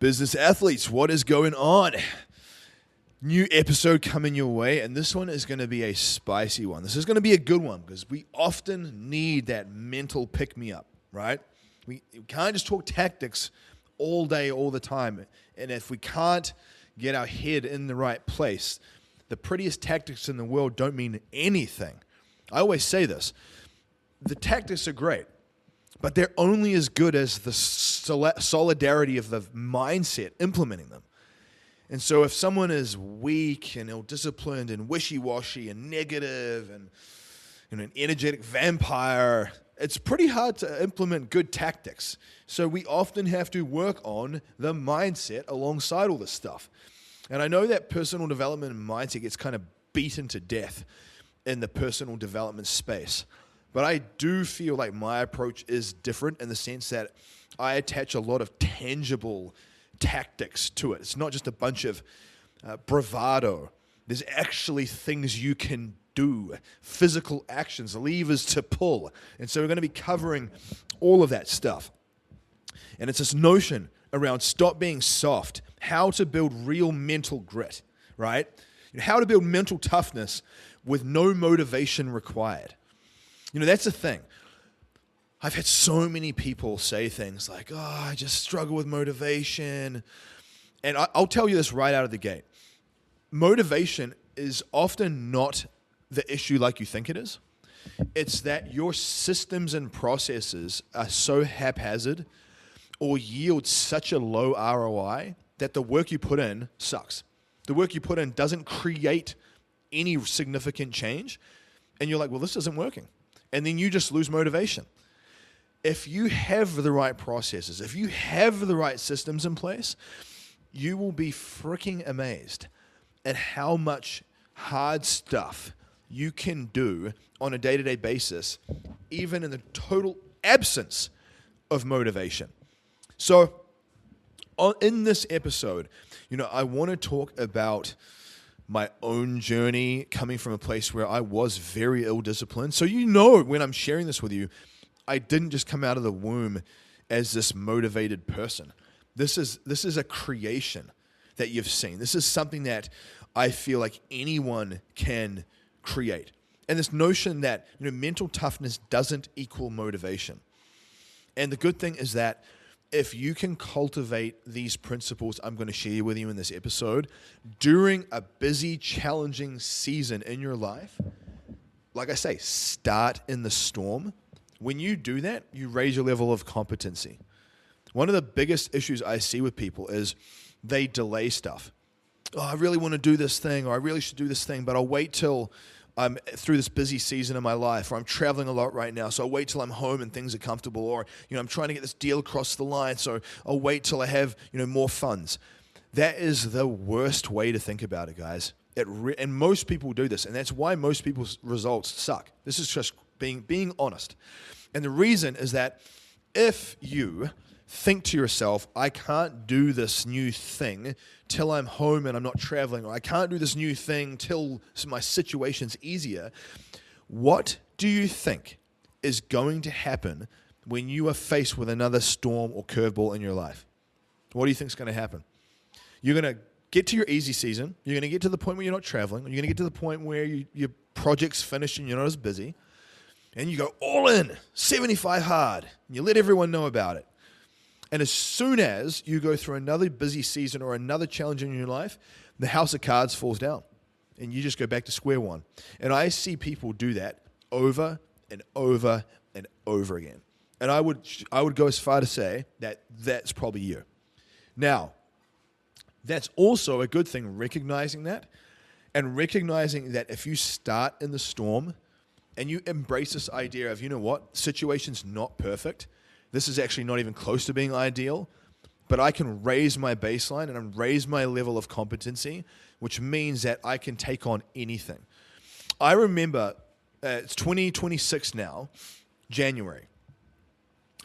Business athletes, what is going on? New episode coming your way, and this one is going to be a spicy one. This is going to be a good one because we often need that mental pick-me-up, right? We can't just talk tactics all day, all the time. And if we can't get our head in the right place, the prettiest tactics in the world don't mean anything. I always say this. The tactics are great, but they're only as good as the solidarity of the mindset implementing them. And so if someone is weak and ill-disciplined and wishy-washy and negative and an energetic vampire, it's pretty hard to implement good tactics. So we often have to work on the mindset alongside all this stuff. And I know that personal development and mindset gets kind of beaten to death in the personal development space. But I do feel like my approach is different in the sense that I attach a lot of tangible tactics to it. It's not just a bunch of bravado. There's actually things you can do, physical actions, levers to pull. And so we're going to be covering all of that stuff. And it's this notion around stop being soft, how to build real mental grit, right? How to build mental toughness with no motivation required. That's the thing. I've had so many people say things like, I just struggle with motivation. And I'll tell you this right out of the gate. Motivation is often not the issue like you think it is. It's that your systems and processes are so haphazard or yield such a low ROI that the work you put in sucks. The work you put in doesn't create any significant change. And you're like, well, this isn't working. And then you just lose motivation. If you have the right processes, if you have the right systems in place, you will be freaking amazed at how much hard stuff you can do on a day-to-day basis, even in the total absence of motivation. So in this episode, I want to talk about my own journey coming from a place where I was very ill-disciplined. So when I'm sharing this with you, I didn't just come out of the womb as this motivated person. This is a creation that you've seen. This is something that I feel like anyone can create. And this notion that mental toughness doesn't equal motivation. And the good thing is that if you can cultivate these principles I'm going to share with you in this episode during a busy, challenging season in your life, like I say, start in the storm. When you do that, you raise your level of competency. One of the biggest issues I see with people is they delay stuff. I really want to do this thing, or I really should do this thing, but I'll wait till I'm through this busy season of my life, or I'm traveling a lot right now, so I'll wait till I'm home and things are comfortable, or I'm trying to get this deal across the line, so I'll wait till I have more funds. That is the worst way to think about it, guys. And most people do this, and that's why most people's results suck. This is just being honest. And the reason is that if you think to yourself, I can't do this new thing till I'm home and I'm not traveling, or I can't do this new thing till my situation's easier, what do you think is going to happen when you are faced with another storm or curveball in your life? What do you think is going to happen? You're going to get to your easy season. You're going to get to the point where you're not traveling. You're going to get to the point where your project's finished and you're not as busy. And you go all in, 75 hard. And you let everyone know about it. And as soon as you go through another busy season or another challenge in your life, the house of cards falls down. And you just go back to square one. And I see people do that over and over and over again. And I would go as far to say that that's probably you. Now, that's also a good thing, recognizing that. And recognizing that if you start in the storm and you embrace this idea of, situation's not perfect. This is actually not even close to being ideal, but I can raise my baseline and raise my level of competency, which means that I can take on anything. I remember, it's 2026 now, January.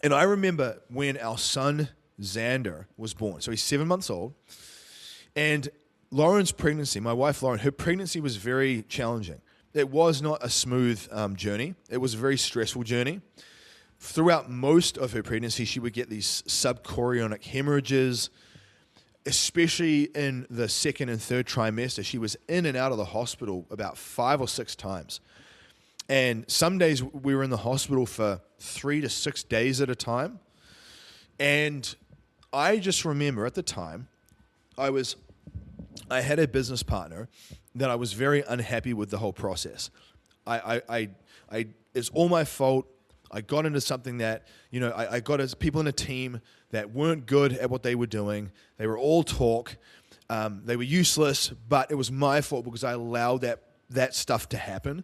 And I remember when our son, Xander, was born. So he's 7 months old. And Lauren's pregnancy, my wife Lauren, her pregnancy was very challenging. It was not a smooth journey. It was a very stressful journey. Throughout most of her pregnancy, she would get these subchorionic hemorrhages. especially in the second and third trimester. She was in and out of the hospital about 5 or 6 times. And some days we were in the hospital for 3 to 6 days at a time. And I just remember at the time, I had a business partner that I was very unhappy with the whole process. It's all my fault. I got into something that, I got as people in a team that weren't good at what they were doing. They were all talk. They were useless, but it was my fault because I allowed that stuff to happen.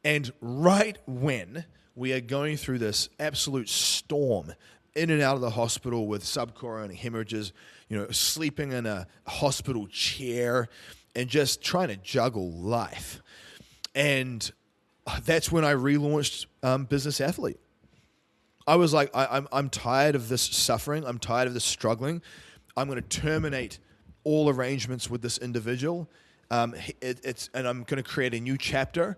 And right when we are going through this absolute storm, in and out of the hospital with subcoronary hemorrhages, sleeping in a hospital chair and just trying to juggle life. And that's when I relaunched Business Athlete. I was like, I'm tired of this suffering. I'm tired of this struggling. I'm going to terminate all arrangements with this individual. And I'm going to create a new chapter.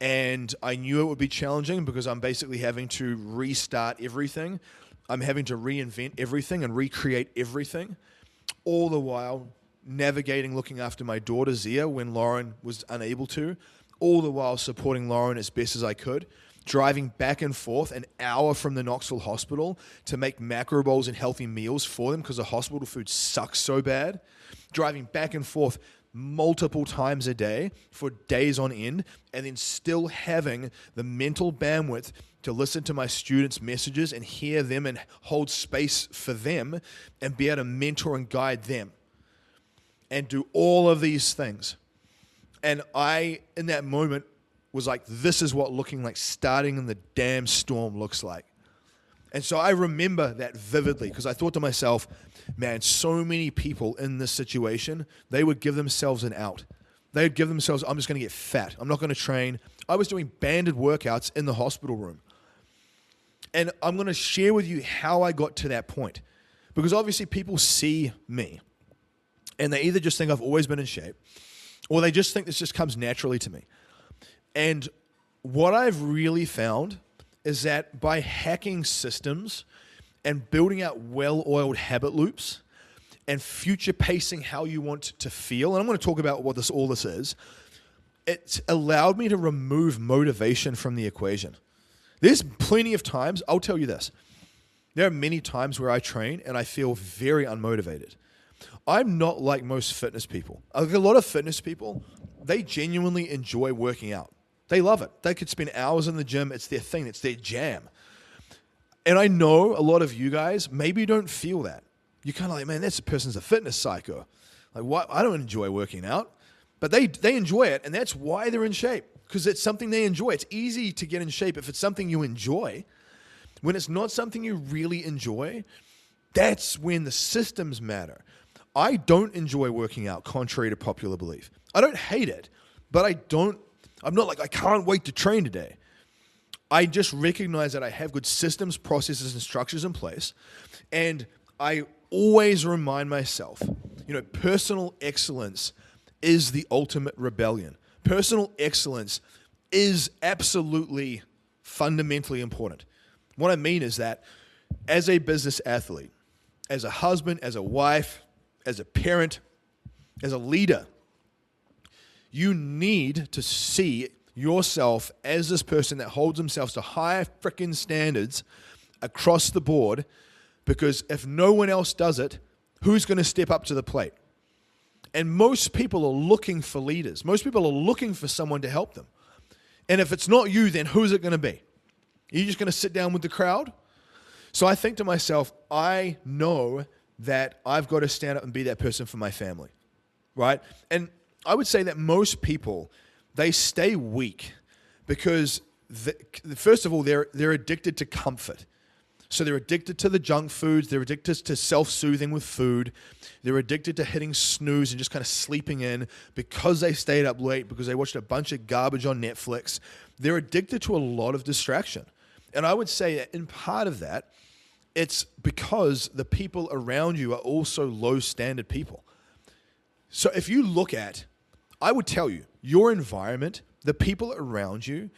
And I knew it would be challenging because I'm basically having to restart everything. I'm having to reinvent everything and recreate everything, all the while navigating, looking after my daughter Zia when Lauren was unable to, all the while supporting Lauren as best as I could, driving back and forth an hour from the Knoxville hospital to make macro bowls and healthy meals for them because the hospital food sucks so bad, driving back and forth multiple times a day for days on end, and then still having the mental bandwidth to listen to my students' messages and hear them and hold space for them and be able to mentor and guide them and do all of these things. And I, in that moment, was like, this is what looking like starting in the damn storm looks like. And so I remember that vividly because I thought to myself, man, so many people in this situation, they would give themselves an out. They would give themselves, I'm just going to get fat. I'm not going to train. I was doing banded workouts in the hospital room. And I'm going to share with you how I got to that point. Because obviously people see me and they either just think I've always been in shape or they just think this just comes naturally to me. And what I've really found is that by hacking systems and building out well-oiled habit loops and future pacing how you want to feel, and I'm going to talk about what all this is, it's allowed me to remove motivation from the equation. There's plenty of times, I'll tell you this, there are many times where I train and I feel very unmotivated. I'm not like most fitness people. Like a lot of fitness people, they genuinely enjoy working out. They love it. They could spend hours in the gym. It's their thing. It's their jam. And I know a lot of you guys, maybe you don't feel that. You're kind of like, man, this person's a fitness psycho. Like, what? I don't enjoy working out. But they enjoy it, and that's why they're in shape, because it's something they enjoy. It's easy to get in shape if it's something you enjoy. When it's not something you really enjoy, that's when the systems matter. I don't enjoy working out, contrary to popular belief. I don't hate it, but I'm not like, I can't wait to train today. I just recognize that I have good systems, processes, and structures in place. And I always remind myself, personal excellence is the ultimate rebellion. Personal excellence is absolutely fundamentally important. What I mean is that as a business athlete, as a husband, as a wife, as a parent, as a leader, you need to see yourself as this person that holds themselves to high freaking standards across the board, because if no one else does it, who's going to step up to the plate? And most people are looking for leaders. Most people are looking for someone to help them. And if it's not you, then who's it going to be? Are you just going to sit down with the crowd? So I think to myself, I know that I've got to stand up and be that person for my family, right? And I would say that most people, they stay weak because, first of all, they're addicted to comfort. So they're addicted to the junk foods. They're addicted to self-soothing with food. They're addicted to hitting snooze and just kind of sleeping in because they stayed up late, because they watched a bunch of garbage on Netflix. They're addicted to a lot of distraction. And I would say that in part of that, it's because the people around you are also low-standard people. So if you look at, I would tell you, your environment, the people around you,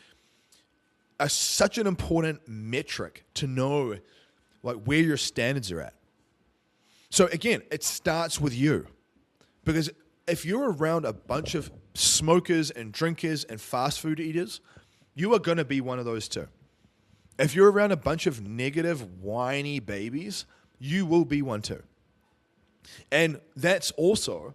are such an important metric to know like where your standards are at. So again, it starts with you. Because if you're around a bunch of smokers and drinkers and fast food eaters, you are going to be one of those too. If you're around a bunch of negative, whiny babies, you will be one too. And that's also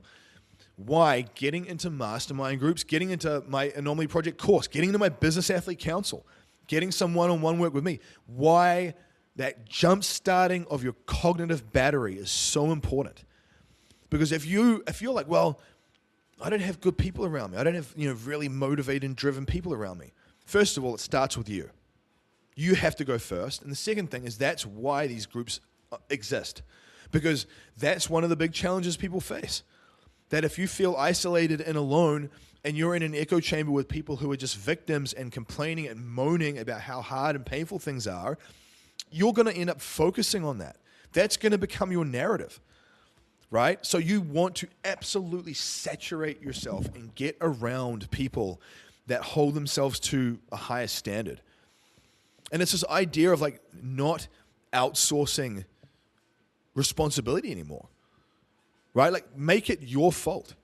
why getting into mastermind groups, getting into my Anomaly Project course, getting into my Business Athlete Council, getting some one-on-one work with me, why that jump starting of your cognitive battery is so important. Because if you're like, well, I don't have good people around me. I don't have really motivated and driven people around me. First of all, it starts with you. You have to go first. And the second thing is that's why these groups exist. Because that's one of the big challenges people face. That if you feel isolated and alone and you're in an echo chamber with people who are just victims and complaining and moaning about how hard and painful things are, you're going to end up focusing on that. That's going to become your narrative, right? So you want to absolutely saturate yourself and get around people that hold themselves to a higher standard. And it's this idea of like not outsourcing responsibility anymore, right? Like make it your fault.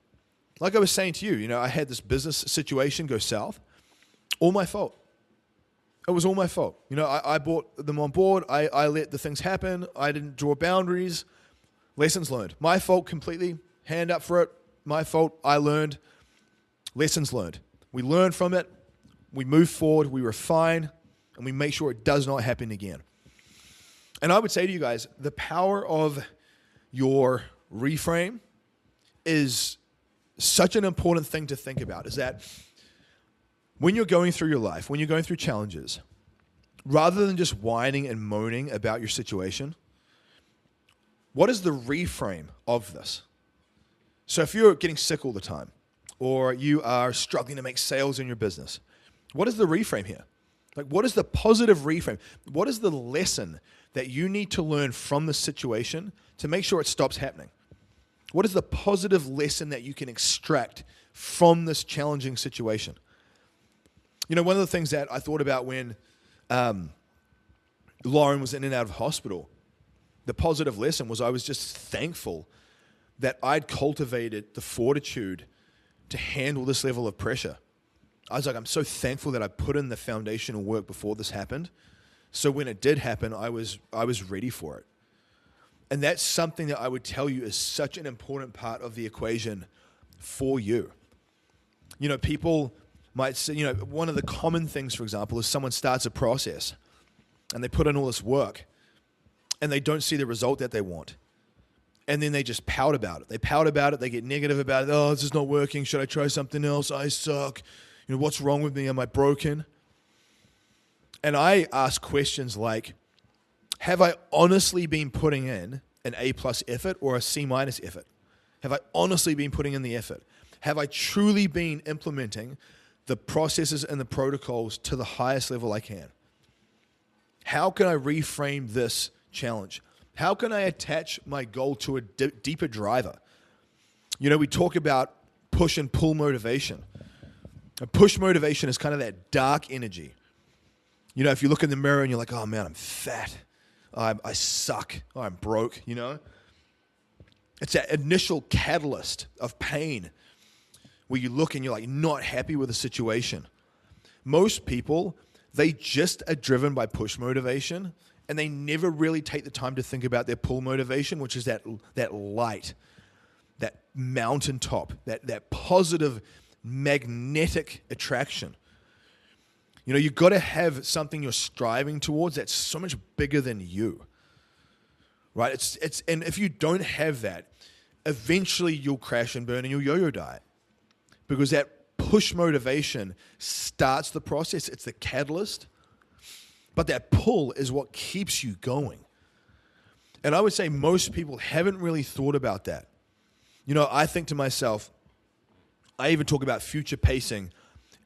Like I was saying to you, I had this business situation go south. All my fault. It was all my fault. I brought them on board. I let the things happen. I didn't draw boundaries. Lessons learned. My fault completely. Hand up for it. My fault. I learned. Lessons learned. We learn from it. We move forward. We refine. And we make sure it does not happen again. And I would say to you guys, the power of your reframe is such an important thing to think about, is that when you're going through your life, when you're going through challenges, rather than just whining and moaning about your situation, what is the reframe of this? So if you're getting sick all the time, or you are struggling to make sales in your business, what is the reframe here? Like, what is the positive reframe? What is the lesson that you need to learn from the situation to make sure it stops happening? What is the positive lesson that you can extract from this challenging situation? One of the things that I thought about when Lauren was in and out of hospital, the positive lesson was I was just thankful that I'd cultivated the fortitude to handle this level of pressure. I was like, I'm so thankful that I put in the foundational work before this happened. So when it did happen, I was ready for it. And that's something that I would tell you is such an important part of the equation for you. People might say, one of the common things, for example, is someone starts a process and they put in all this work and they don't see the result that they want. And then they just pout about it. They pout about it. They get negative about it. Oh, this is not working. Should I try something else? I suck. What's wrong with me? Am I broken? And I ask questions like, have I honestly been putting in an A+ effort or a C- effort? Have I honestly been putting in the effort? Have I truly been implementing the processes and the protocols to the highest level I can? How can I reframe this challenge? How can I attach my goal to a deeper driver? We talk about push and pull motivation. And push motivation is kind of that dark energy. If you look in the mirror and you're like, oh man, I'm fat. I suck. Oh, I'm broke, It's that initial catalyst of pain where you look and you're like not happy with the situation. Most people, they just are driven by push motivation and they never really take the time to think about their pull motivation, which is that light, that mountaintop, that positive magnetic attraction. You've got to have something you're striving towards that's so much bigger than you, right? And if you don't have that, eventually you'll crash and burn and you'll yo-yo diet, because that push motivation starts the process. It's the catalyst, but that pull is what keeps you going. And I would say most people haven't really thought about that. I think to myself, I even talk about future pacing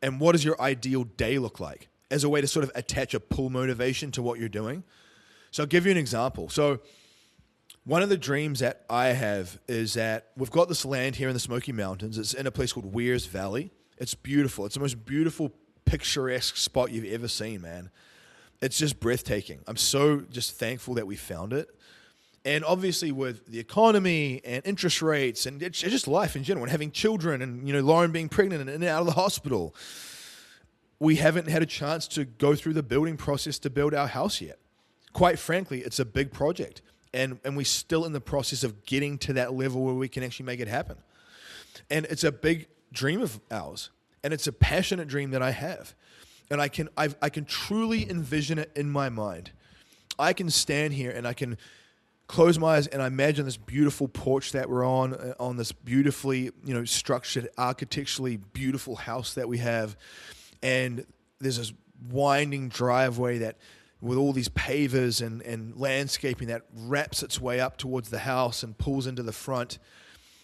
and what does your ideal day look like as a way to sort of attach a pull motivation to what you're doing. So I'll give you an example. So one of the dreams that I have is that we've got this land here in the Smoky Mountains. It's in a place called Weir's Valley. It's beautiful. It's the most beautiful, picturesque spot you've ever seen, man. It's just breathtaking. I'm so just thankful that we found it. And obviously with the economy and interest rates and it's just life in general and having children and, Lauren being pregnant and in and out of the hospital, we haven't had a chance to go through the building process to build our house yet. Quite frankly, it's a big project. And we're still in the process of getting to that level where we can actually make it happen. And it's a big dream of ours. And it's a passionate dream that I have. And I can truly envision it in my mind. I can stand here and I can close my eyes and I imagine this beautiful porch that we're on this beautifully, structured, architecturally beautiful house that we have. And there's this winding driveway that with all these pavers and landscaping that wraps its way up towards the house and pulls into the front.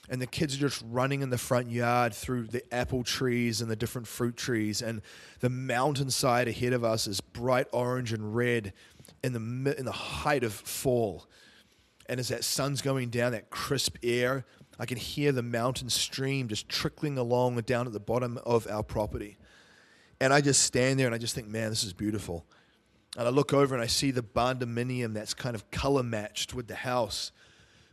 And the kids are just running in the front yard through the apple trees and the different fruit trees. And the mountainside ahead of us is bright orange and red in the height of fall. And as that sun's going down, that crisp air, I can hear the mountain stream just trickling along down at the bottom of our property. And I just stand there and I just think, man, this is beautiful. And I look over and I see the barndominium that's kind of color matched with the house,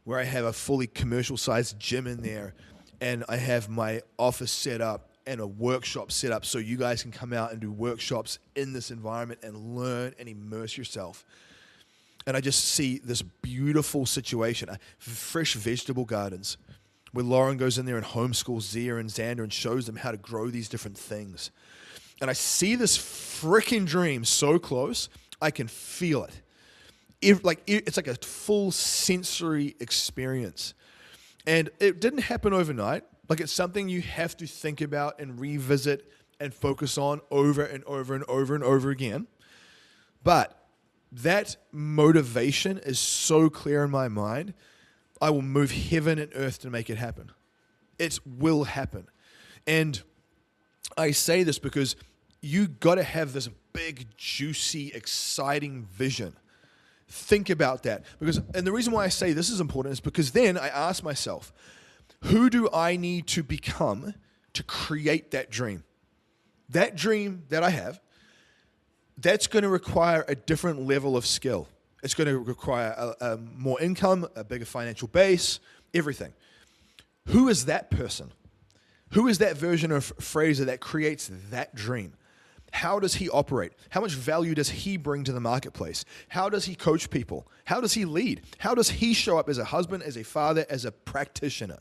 where I have a fully commercial-sized gym in there, and I have my office set up and a workshop set up so you guys can come out and do workshops in this environment and learn and immerse yourself. And I just see this beautiful situation, fresh vegetable gardens, where Lauren goes in there and homeschools Zia and Xander and shows them how to grow these different things. And I see this freaking dream so close, I can feel it. It's like a full sensory experience. And it didn't happen overnight. Like, it's something you have to think about and revisit and focus on over and over and over and over again. But that motivation is so clear in my mind, I will move heaven and earth to make it happen. It will happen. And I say this because you got to have this big, juicy, exciting vision. Think about that. And the reason why I say this is important is because then I ask myself, who do I need to become to create that dream? That dream that I have, that's going to require a different level of skill. It's going to require more income, a bigger financial base, everything. Who is that person? Who is that version of Fraser that creates that dream? How does he operate? How much value does he bring to the marketplace? How does he coach people? How does he lead? How does he show up as a husband, as a father, as a practitioner?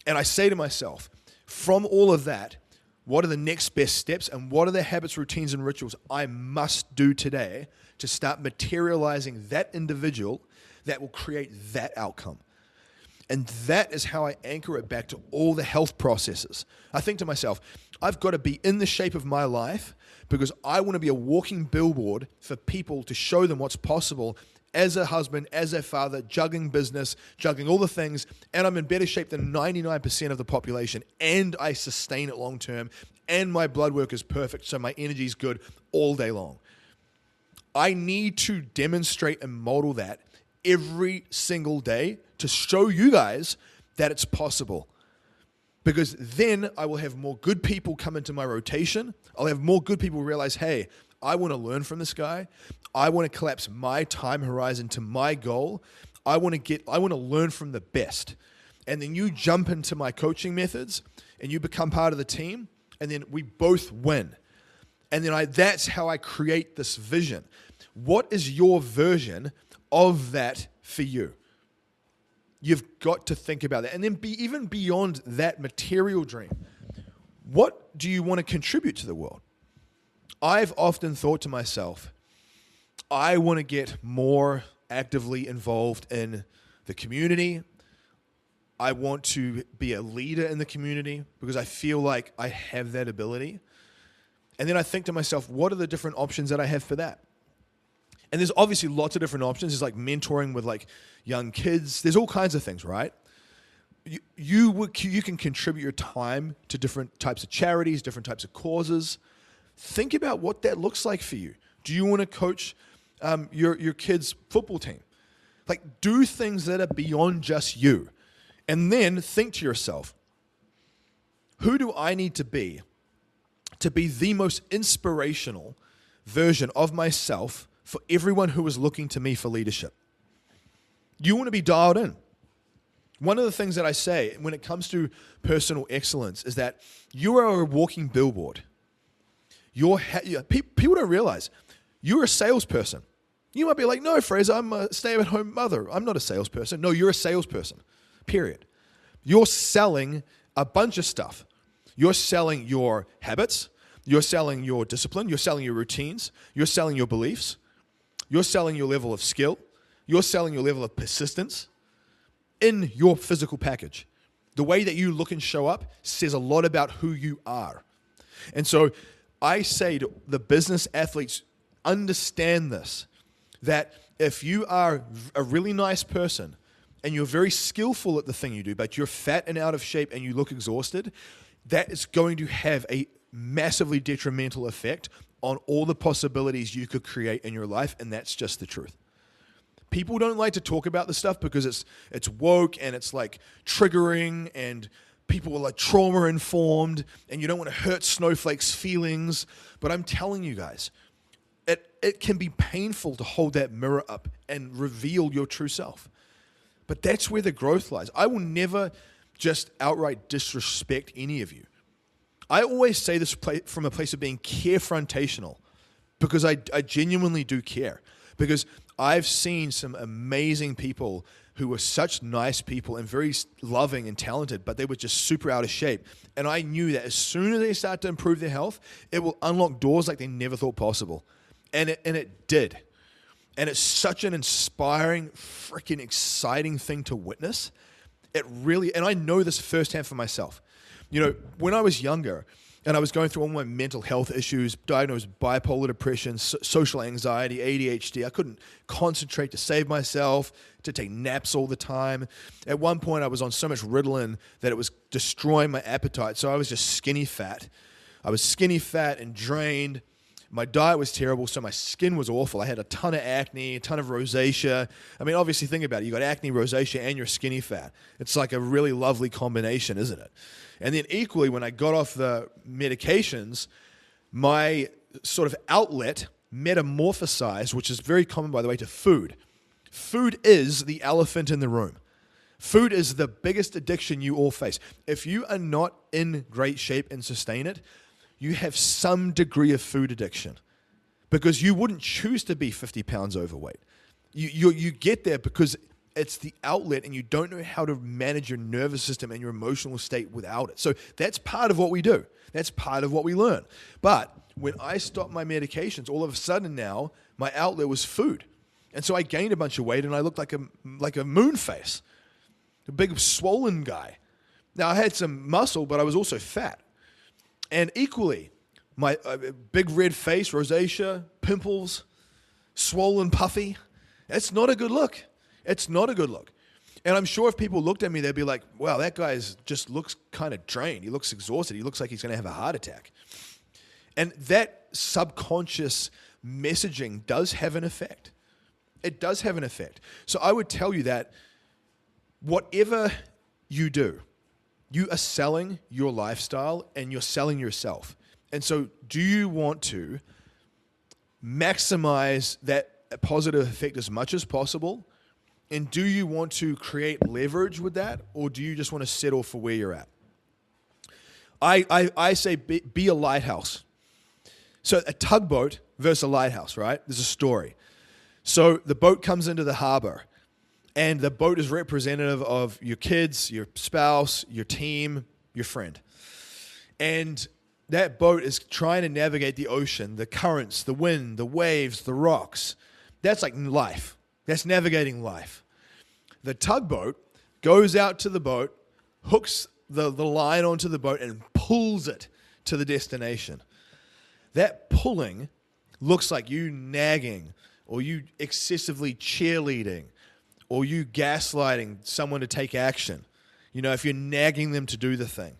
And I say to myself, from all of that, what are the next best steps and what are the habits, routines, and rituals I must do today to start materializing that individual that will create that outcome? And that is how I anchor it back to all the health processes. I think to myself, I've got to be in the shape of my life because I want to be a walking billboard for people to show them what's possible as a husband, as a father, juggling business, juggling all the things, and I'm in better shape than 99% of the population, and I sustain it long term, and my blood work is perfect, so my energy is good all day long. I need to demonstrate and model that every single day to show you guys that it's possible. Because then I will have more good people come into my rotation. I'll have more good people realize, hey, I want to learn from this guy. I want to collapse my time horizon to my goal. I want to learn from the best. And then you jump into my coaching methods and you become part of the team, and then we both win. And then that's how I create this vision. What is your version of that for you? You've got to think about that. And then even beyond that material dream, what do you want to contribute to the world? I've often thought to myself, I want to get more actively involved in the community. I want to be a leader in the community because I feel like I have that ability. And then I think to myself, what are the different options that I have for that? And there's obviously lots of different options. There's like mentoring with like young kids. There's all kinds of things, right? You can contribute your time to different types of charities, different types of causes. Think about what that looks like for you. Do you want to coach your kids' football team? Like, do things that are beyond just you. And then think to yourself, who do I need to be the most inspirational version of myself for everyone who is looking to me for leadership? You want to be dialed in. One of the things that I say when it comes to personal excellence is that you are a walking billboard. People don't realize you're a salesperson. You might be like, no, Fraser, I'm a stay-at-home mother. I'm not a salesperson. No, you're a salesperson, period. You're selling a bunch of stuff. You're selling your habits. You're selling your discipline. You're selling your routines. You're selling your beliefs. You're selling your level of skill. You're selling your level of persistence in your physical package. The way that you look and show up says a lot about who you are. And so I say to the business athletes, understand this, that if you are a really nice person and you're very skillful at the thing you do, but you're fat and out of shape and you look exhausted, that is going to have a massively detrimental effect on all the possibilities you could create in your life, and that's just the truth. People don't like to talk about this stuff because it's woke and it's like triggering and people are like trauma informed and you don't want to hurt snowflakes' feelings. But I'm telling you guys, it can be painful to hold that mirror up and reveal your true self. But that's where the growth lies. I will never just outright disrespect any of you. I always say this from a place of being carefrontational because I genuinely do care. Because I've seen some amazing people who were such nice people and very loving and talented, but they were just super out of shape. And I knew that as soon as they start to improve their health, it will unlock doors like they never thought possible. And it did. And it's such an inspiring, freaking exciting thing to witness. It really, and I know this firsthand for myself. You know, when I was younger and I was going through all my mental health issues, diagnosed with bipolar depression, social anxiety, ADHD, I couldn't concentrate to save myself, to take naps all the time. At one point, I was on so much Ritalin that it was destroying my appetite. So I was just skinny fat. I was skinny fat and drained. My diet was terrible, so my skin was awful. I had a ton of acne, a ton of rosacea. I mean, obviously, think about it. You got acne, rosacea, and you're skinny fat. It's like a really lovely combination, isn't it? And then equally, when I got off the medications, my sort of outlet metamorphosized, which is very common, by the way, to food. Food is the elephant in the room. Food is the biggest addiction you all face. If you are not in great shape and sustain it, you have some degree of food addiction because you wouldn't choose to be 50 pounds overweight. You get there because it's the outlet and you don't know how to manage your nervous system and your emotional state without it. So that's part of what we do. That's part of what we learn. But when I stopped my medications, all of a sudden now my outlet was food. And so I gained a bunch of weight and I looked like a moon face, a big swollen guy. Now I had some muscle, but I was also fat. And equally, my big red face, rosacea, pimples, swollen, puffy, that's not a good look. It's not a good look. And I'm sure if people looked at me, they'd be like, wow, that guy just looks kind of drained. He looks exhausted. He looks like he's going to have a heart attack. And that subconscious messaging does have an effect. It does have an effect. So I would tell you that whatever you do, you are selling your lifestyle and you're selling yourself. And so do you want to maximize that positive effect as much as possible? And do you want to create leverage with that? Or do you just want to settle for where you're at? I say be a lighthouse. So a tugboat versus a lighthouse, right? There's a story. So the boat comes into the harbor. And the boat is representative of your kids, your spouse, your team, your friend. And that boat is trying to navigate the ocean, the currents, the wind, the waves, the rocks. That's like life. That's navigating life. The tugboat goes out to the boat, hooks the line onto the boat, and pulls it to the destination. That pulling looks like you nagging or you excessively cheerleading, or you gaslighting someone to take action. You know, if you're nagging them to do the thing,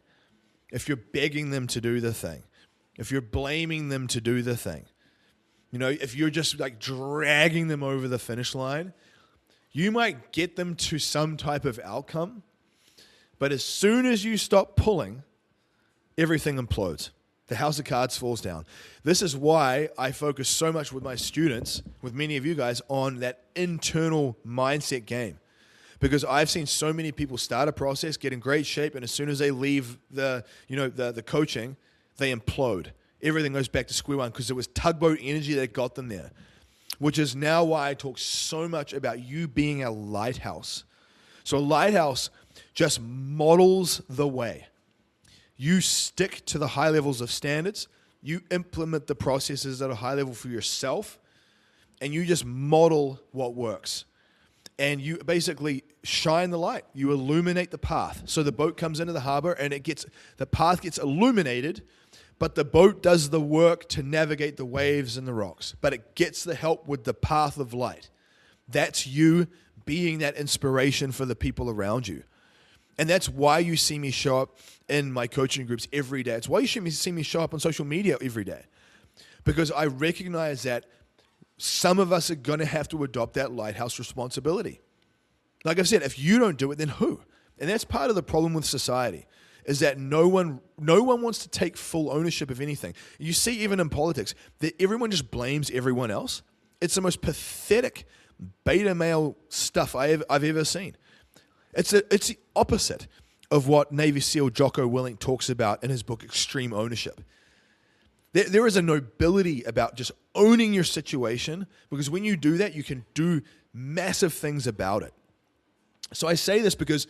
if you're begging them to do the thing, if you're blaming them to do the thing, you know, if you're just like dragging them over the finish line, you might get them to some type of outcome, but as soon as you stop pulling, everything implodes. The house of cards falls down. This is why I focus so much with my students, with many of you guys, on that internal mindset game. Because I've seen so many people start a process, get in great shape, and as soon as they leave the coaching, they implode. Everything goes back to square one because it was tugboat energy that got them there. Which is now why I talk so much about you being a lighthouse. So a lighthouse just models the way. You stick to the high levels of standards, you implement the processes at a high level for yourself, and you just model what works. And you basically shine the light. You illuminate the path. So the boat comes into the harbor and the path gets illuminated, but the boat does the work to navigate the waves and the rocks. But it gets the help with the path of light. That's you being that inspiration for the people around you. And that's why you see me show up in my coaching groups every day. It's why you see me show up on social media every day. Because I recognize that some of us are going to have to adopt that lighthouse responsibility. Like I've said, if you don't do it, then who? And that's part of the problem with society, is that no one wants to take full ownership of anything. You see even in politics that everyone just blames everyone else. It's the most pathetic beta male stuff I've ever seen. It's the opposite of what Navy SEAL Jocko Willink talks about in his book Extreme Ownership. There is a nobility about just owning your situation, because when you do that, you can do massive things about it. So I say this because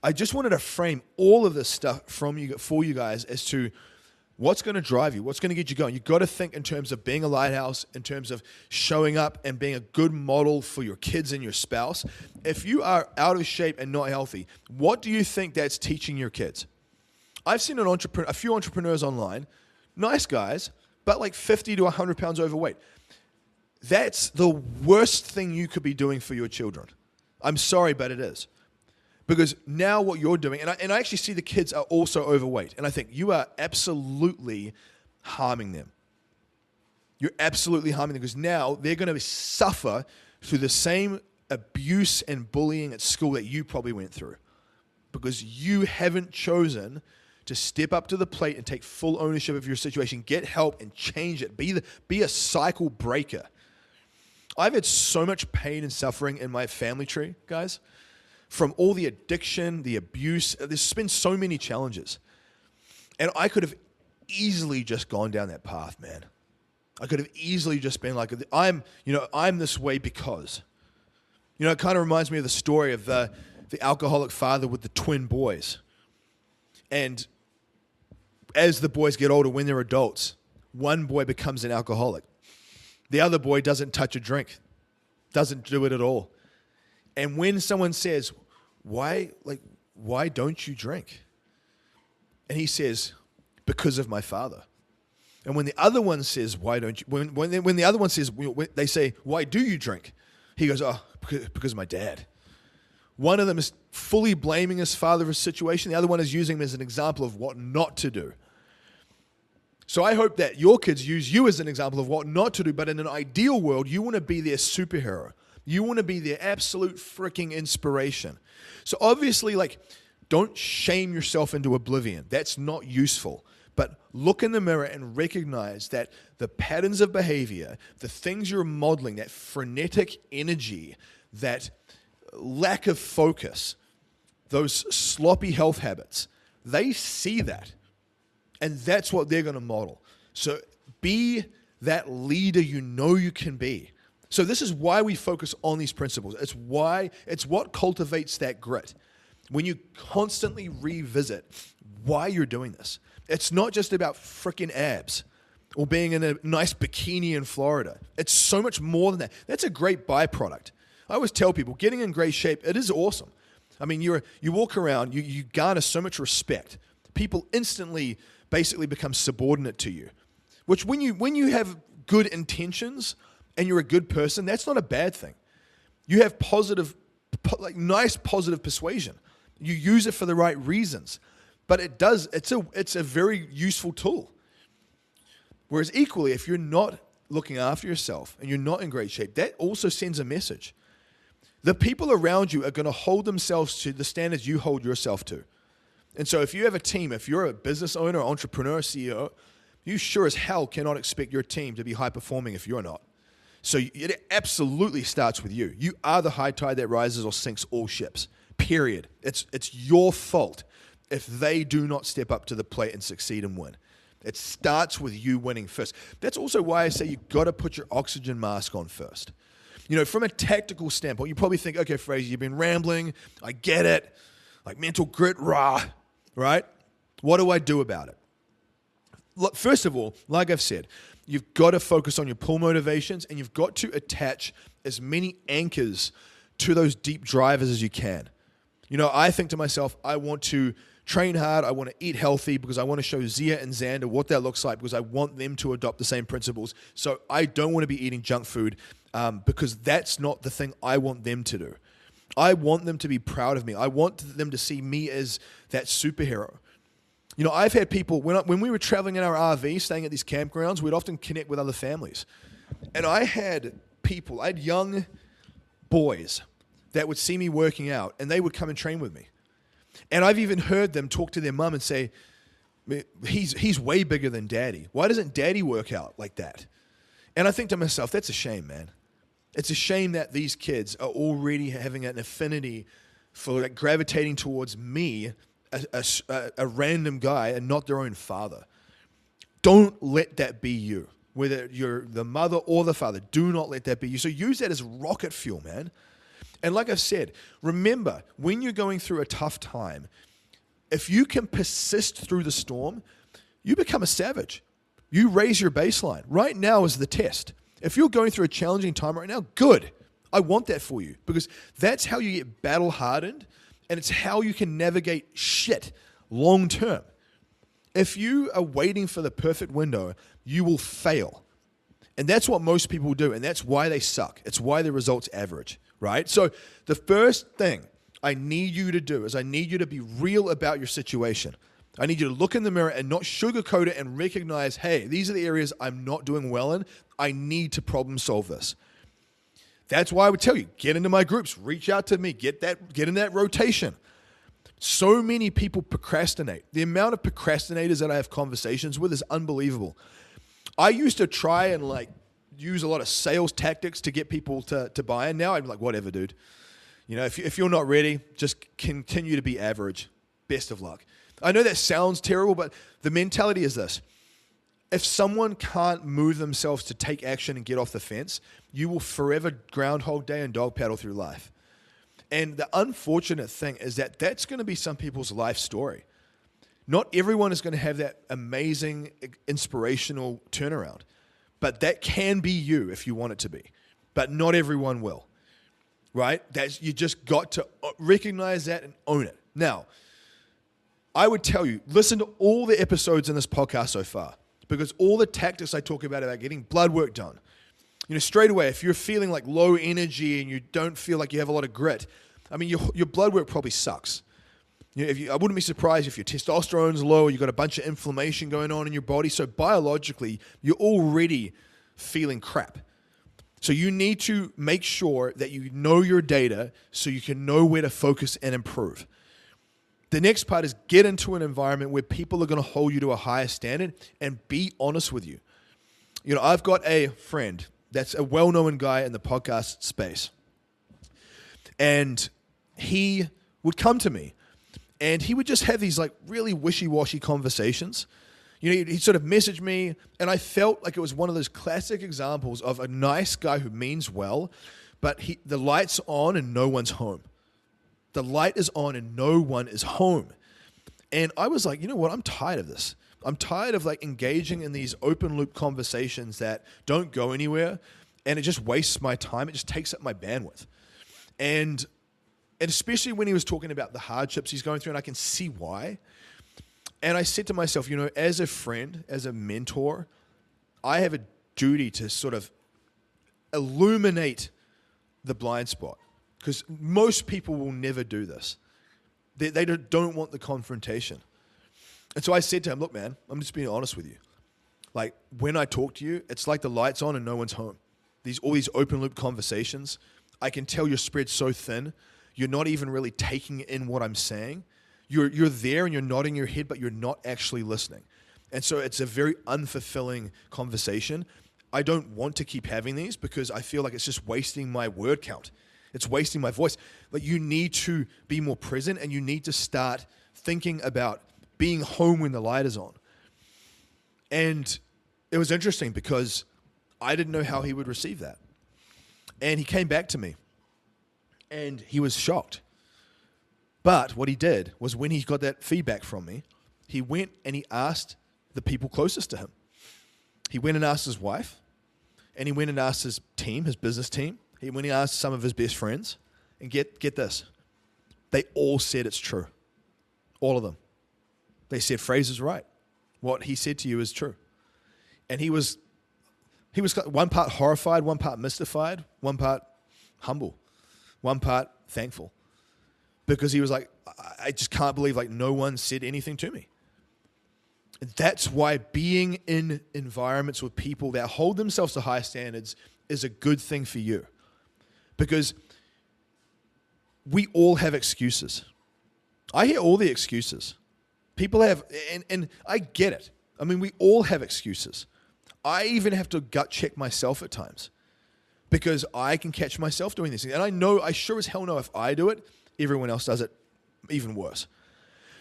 I just wanted to frame all of this stuff for you guys as to what's going to drive you, what's going to get you going. You've got to think in terms of being a lighthouse, in terms of showing up and being a good model for your kids and your spouse. If you are out of shape and not healthy, what do you think that's teaching your kids? I've seen a few entrepreneurs online, nice guys, but like 50 to 100 pounds overweight. That's the worst thing you could be doing for your children. I'm sorry, but it is. Because now what you're doing, and I actually see the kids are also overweight, and I think you are absolutely harming them. You're absolutely harming them, because now they're going to suffer through the same abuse and bullying at school that you probably went through. Because you haven't chosen to step up to the plate and take full ownership of your situation, get help and change it. Be a cycle breaker. I've had so much pain and suffering in my family tree, guys. From all the addiction, the abuse, there's been so many challenges. And I could have easily just gone down that path, man. I could have easily just been like, I'm this way because. It kind of reminds me of the story of the alcoholic father with the twin boys. And as the boys get older, when they're adults, one boy becomes an alcoholic. The other boy doesn't touch a drink, doesn't do it at all. And when someone says, why don't you drink? And he says, because of my father. And when the other one says, why don't you? When the other one says, they say, why do you drink? He goes, oh, because of my dad. One of them is fully blaming his father for his situation. The other one is using him as an example of what not to do. So I hope that your kids use you as an example of what not to do. But in an ideal world, you want to be their superhero. You want to be their absolute freaking inspiration. So obviously, don't shame yourself into oblivion. That's not useful. But look in the mirror and recognize that the patterns of behavior, the things you're modeling, that frenetic energy, that lack of focus, those sloppy health habits, they see that. And that's what they're going to model. So be that leader you know you can be. So this is why we focus on these principles. It's what cultivates that grit. When you constantly revisit why you're doing this. It's not just about freaking abs or being in a nice bikini in Florida. It's so much more than that. That's a great byproduct. I always tell people, getting in great shape, it is awesome. I mean, you walk around, you garner so much respect. People instantly basically become subordinate to you. Which when you have good intentions and you're a good person, that's not a bad thing. You have nice positive persuasion. You use it for the right reasons. But it's a very useful tool. Whereas equally, if you're not looking after yourself and you're not in great shape, that also sends a message. The people around you are going to hold themselves to the standards you hold yourself to. And so if you have a team, if you're a business owner, entrepreneur, CEO, you sure as hell cannot expect your team to be high performing if you're not. So it absolutely starts with you. You are the high tide that rises or sinks all ships, period. It's your fault if they do not step up to the plate and succeed and win. It starts with you winning first. That's also why I say you've got to put your oxygen mask on first. From a tactical standpoint, you probably think, okay, Fraser, you've been rambling. I get it. Like mental grit, rah, right? What do I do about it? Look, first of all, like I've said, you've got to focus on your pull motivations and you've got to attach as many anchors to those deep drivers as you can. I think to myself, I want to train hard, I want to eat healthy because I want to show Zia and Xander what that looks like because I want them to adopt the same principles. So I don't want to be eating junk food because that's not the thing I want them to do. I want them to be proud of me. I want them to see me as that superhero. I've had people, when we were traveling in our RV, staying at these campgrounds, we'd often connect with other families. And I had young boys that would see me working out and they would come and train with me. And I've even heard them talk to their mum and say, he's way bigger than daddy. Why doesn't daddy work out like that? And I think to myself, that's a shame, man. It's a shame that these kids are already having an affinity for gravitating towards me, a random guy, and not their own father. Don't let that be you. Whether you're the mother or the father, do not let that be you. So use that as rocket fuel, man. And like I've said, remember, when you're going through a tough time, if you can persist through the storm, you become a savage. You raise your baseline. Right now is the test. If you're going through a challenging time right now, good. I want that for you because that's how you get battle hardened and it's how you can navigate shit long term. If you are waiting for the perfect window, you will fail. And that's what most people do, and that's why they suck. It's why the results average, right? So the first thing I need you to do is I need you to be real about your situation. I need you to look in the mirror and not sugarcoat it and recognize, hey, these are the areas I'm not doing well in. I need to problem solve this. That's why I would tell you, get into my groups, reach out to me, get in that rotation. So many people procrastinate. The amount of procrastinators that I have conversations with is unbelievable. I used to try and use a lot of sales tactics to get people to buy in. Now I'm like, whatever, dude. If you're not ready, just continue to be average. Best of luck. I know that sounds terrible, but the mentality is this. If someone can't move themselves to take action and get off the fence, you will forever Groundhog Day and dog paddle through life. And the unfortunate thing is that that's going to be some people's life story. Not everyone is going to have that amazing, inspirational turnaround. But that can be you if you want it to be. But not everyone will. Right? You just got to recognize that and own it. Now, I would tell you, listen to all the episodes in this podcast so far. Because all the tactics I talk about getting blood work done. Straight away, if you're feeling like low energy and you don't feel like you have a lot of grit, your blood work probably sucks. I wouldn't be surprised if your testosterone's low or you've got a bunch of inflammation going on in your body. So biologically, you're already feeling crap. So you need to make sure that you know your data so you can know where to focus and improve. The next part is get into an environment where people are going to hold you to a higher standard and be honest with you. I've got a friend that's a well-known guy in the podcast space. And he would come to me and he would just have these really wishy-washy conversations. He'd sort of message me and I felt like it was one of those classic examples of a nice guy who means well, but the light's on and no one's home. The light is on and no one is home. And I was like, you know what? I'm tired of this. I'm tired of engaging in these open loop conversations that don't go anywhere and it just wastes my time. It just takes up my bandwidth. And especially when he was talking about the hardships he's going through, and I can see why. And I said to myself, as a friend, as a mentor, I have a duty to sort of illuminate the blind spot. Because most people will never do this. They don't want the confrontation. And so I said to him, look, man, I'm just being honest with you. When I talk to you, it's like the light's on and no one's home. All these open loop conversations, I can tell you're spread so thin, you're not even really taking in what I'm saying. You're there and you're nodding your head, but you're not actually listening. And so it's a very unfulfilling conversation. I don't want to keep having these because I feel like it's just wasting my word count. It's wasting my voice. Like, you need to be more present, and you need to start thinking about being home when the light is on. And it was interesting because I didn't know how he would receive that. And he came back to me and he was shocked. But what he did was, when he got that feedback from me, he went and he asked the people closest to him. He went and asked his wife, and he went and asked his team, his business team. He went and asked some of his best friends. And get this, they all said it's true. All of them. They said Fraser's right. What he said to you is true. And he was one part horrified, one part mystified, one part humble, one part thankful. Because he was like, I just can't believe like no one said anything to me. And that's why being in environments with people that hold themselves to high standards is a good thing for you. Because we all have excuses. I hear all the excuses. People have, and I get it. I mean, we all have excuses. I even have to gut check myself at times because I can catch myself doing this. And I know, I sure as hell know if I do it, everyone else does it even worse.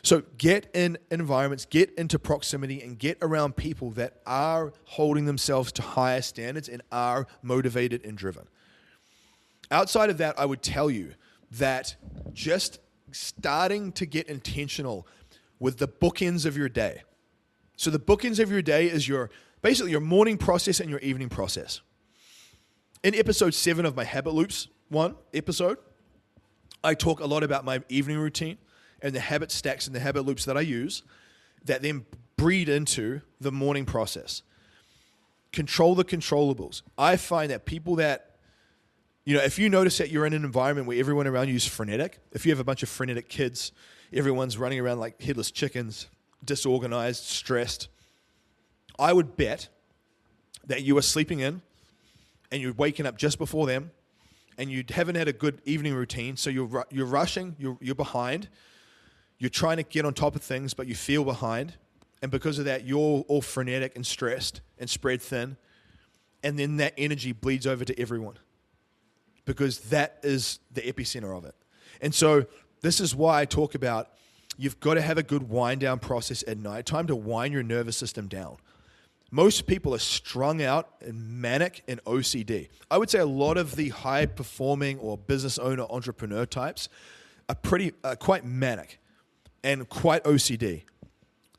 So get in environments, get into proximity, and get around people that are holding themselves to higher standards and are motivated and driven. Outside of that, I would tell you that just starting to get intentional with the bookends of your day. So the bookends of your day is basically your morning process and your evening process. In episode 7 of my Habit Loops episode, I talk a lot about my evening routine and the habit stacks and the habit loops that I use that then breed into the morning process. Control the controllables. I find that people that, if you notice that you're in an environment where everyone around you is frenetic, if you have a bunch of frenetic kids, everyone's running around like headless chickens, disorganized, stressed, I would bet that you are sleeping in and you're waking up just before them and you haven't had a good evening routine, so you're rushing, you're behind, you're trying to get on top of things, but you feel behind, and because of that, you're all frenetic and stressed and spread thin, and then that energy bleeds over to everyone because that is the epicenter of it. And so this is why I talk about you've got to have a good wind down process at night, time to wind your nervous system down. Most people are strung out and manic and OCD. I would say a lot of the high performing or business owner entrepreneur types are quite manic and quite OCD.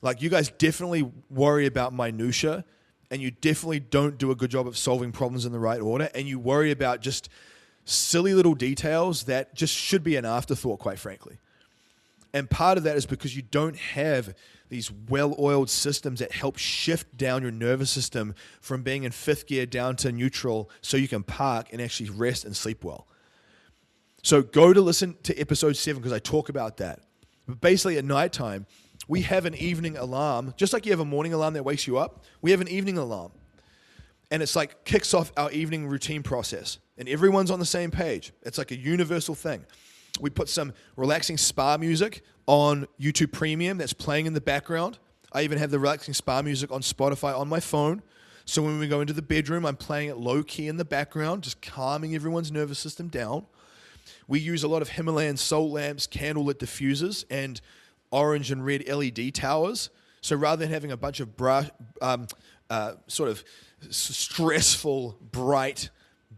Like, you guys definitely worry about minutia, and you definitely don't do a good job of solving problems in the right order, and you worry about just silly little details that just should be an afterthought, quite frankly. And part of that is because you don't have these well-oiled systems that help shift down your nervous system from being in 5th gear down to neutral so you can park and actually rest and sleep well. So go to listen to episode 7 because I talk about that. But basically at nighttime, we have an evening alarm. Just like you have a morning alarm that wakes you up, we have an evening alarm. And it's like kicks off our evening routine process. And everyone's on the same page. It's like a universal thing. We put some relaxing spa music on YouTube Premium that's playing in the background. I even have the relaxing spa music on Spotify on my phone. So when we go into the bedroom, I'm playing it low key in the background, just calming everyone's nervous system down. We use a lot of Himalayan salt lamps, candlelit diffusers, and orange and red LED towers. So rather than having a bunch of sort of stressful, bright,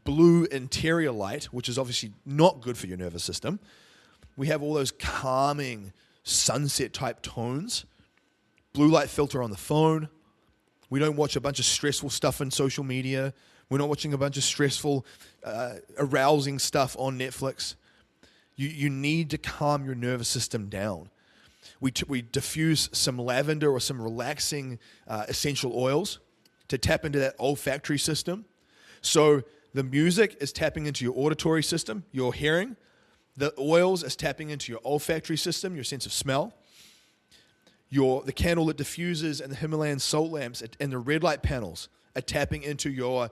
blue interior light, which is obviously not good for your nervous system, we have all those calming sunset type tones. Blue light filter on the phone. We don't watch a bunch of stressful stuff on social media. We're not watching a bunch of stressful, arousing stuff on Netflix. You need to calm your nervous system down. We diffuse some lavender or some relaxing essential oils to tap into that olfactory system. So the music is tapping into your auditory system, your hearing. The oils is tapping into your olfactory system, your sense of smell. The candlelit diffusers and the Himalayan salt lamps and the red light panels are tapping into your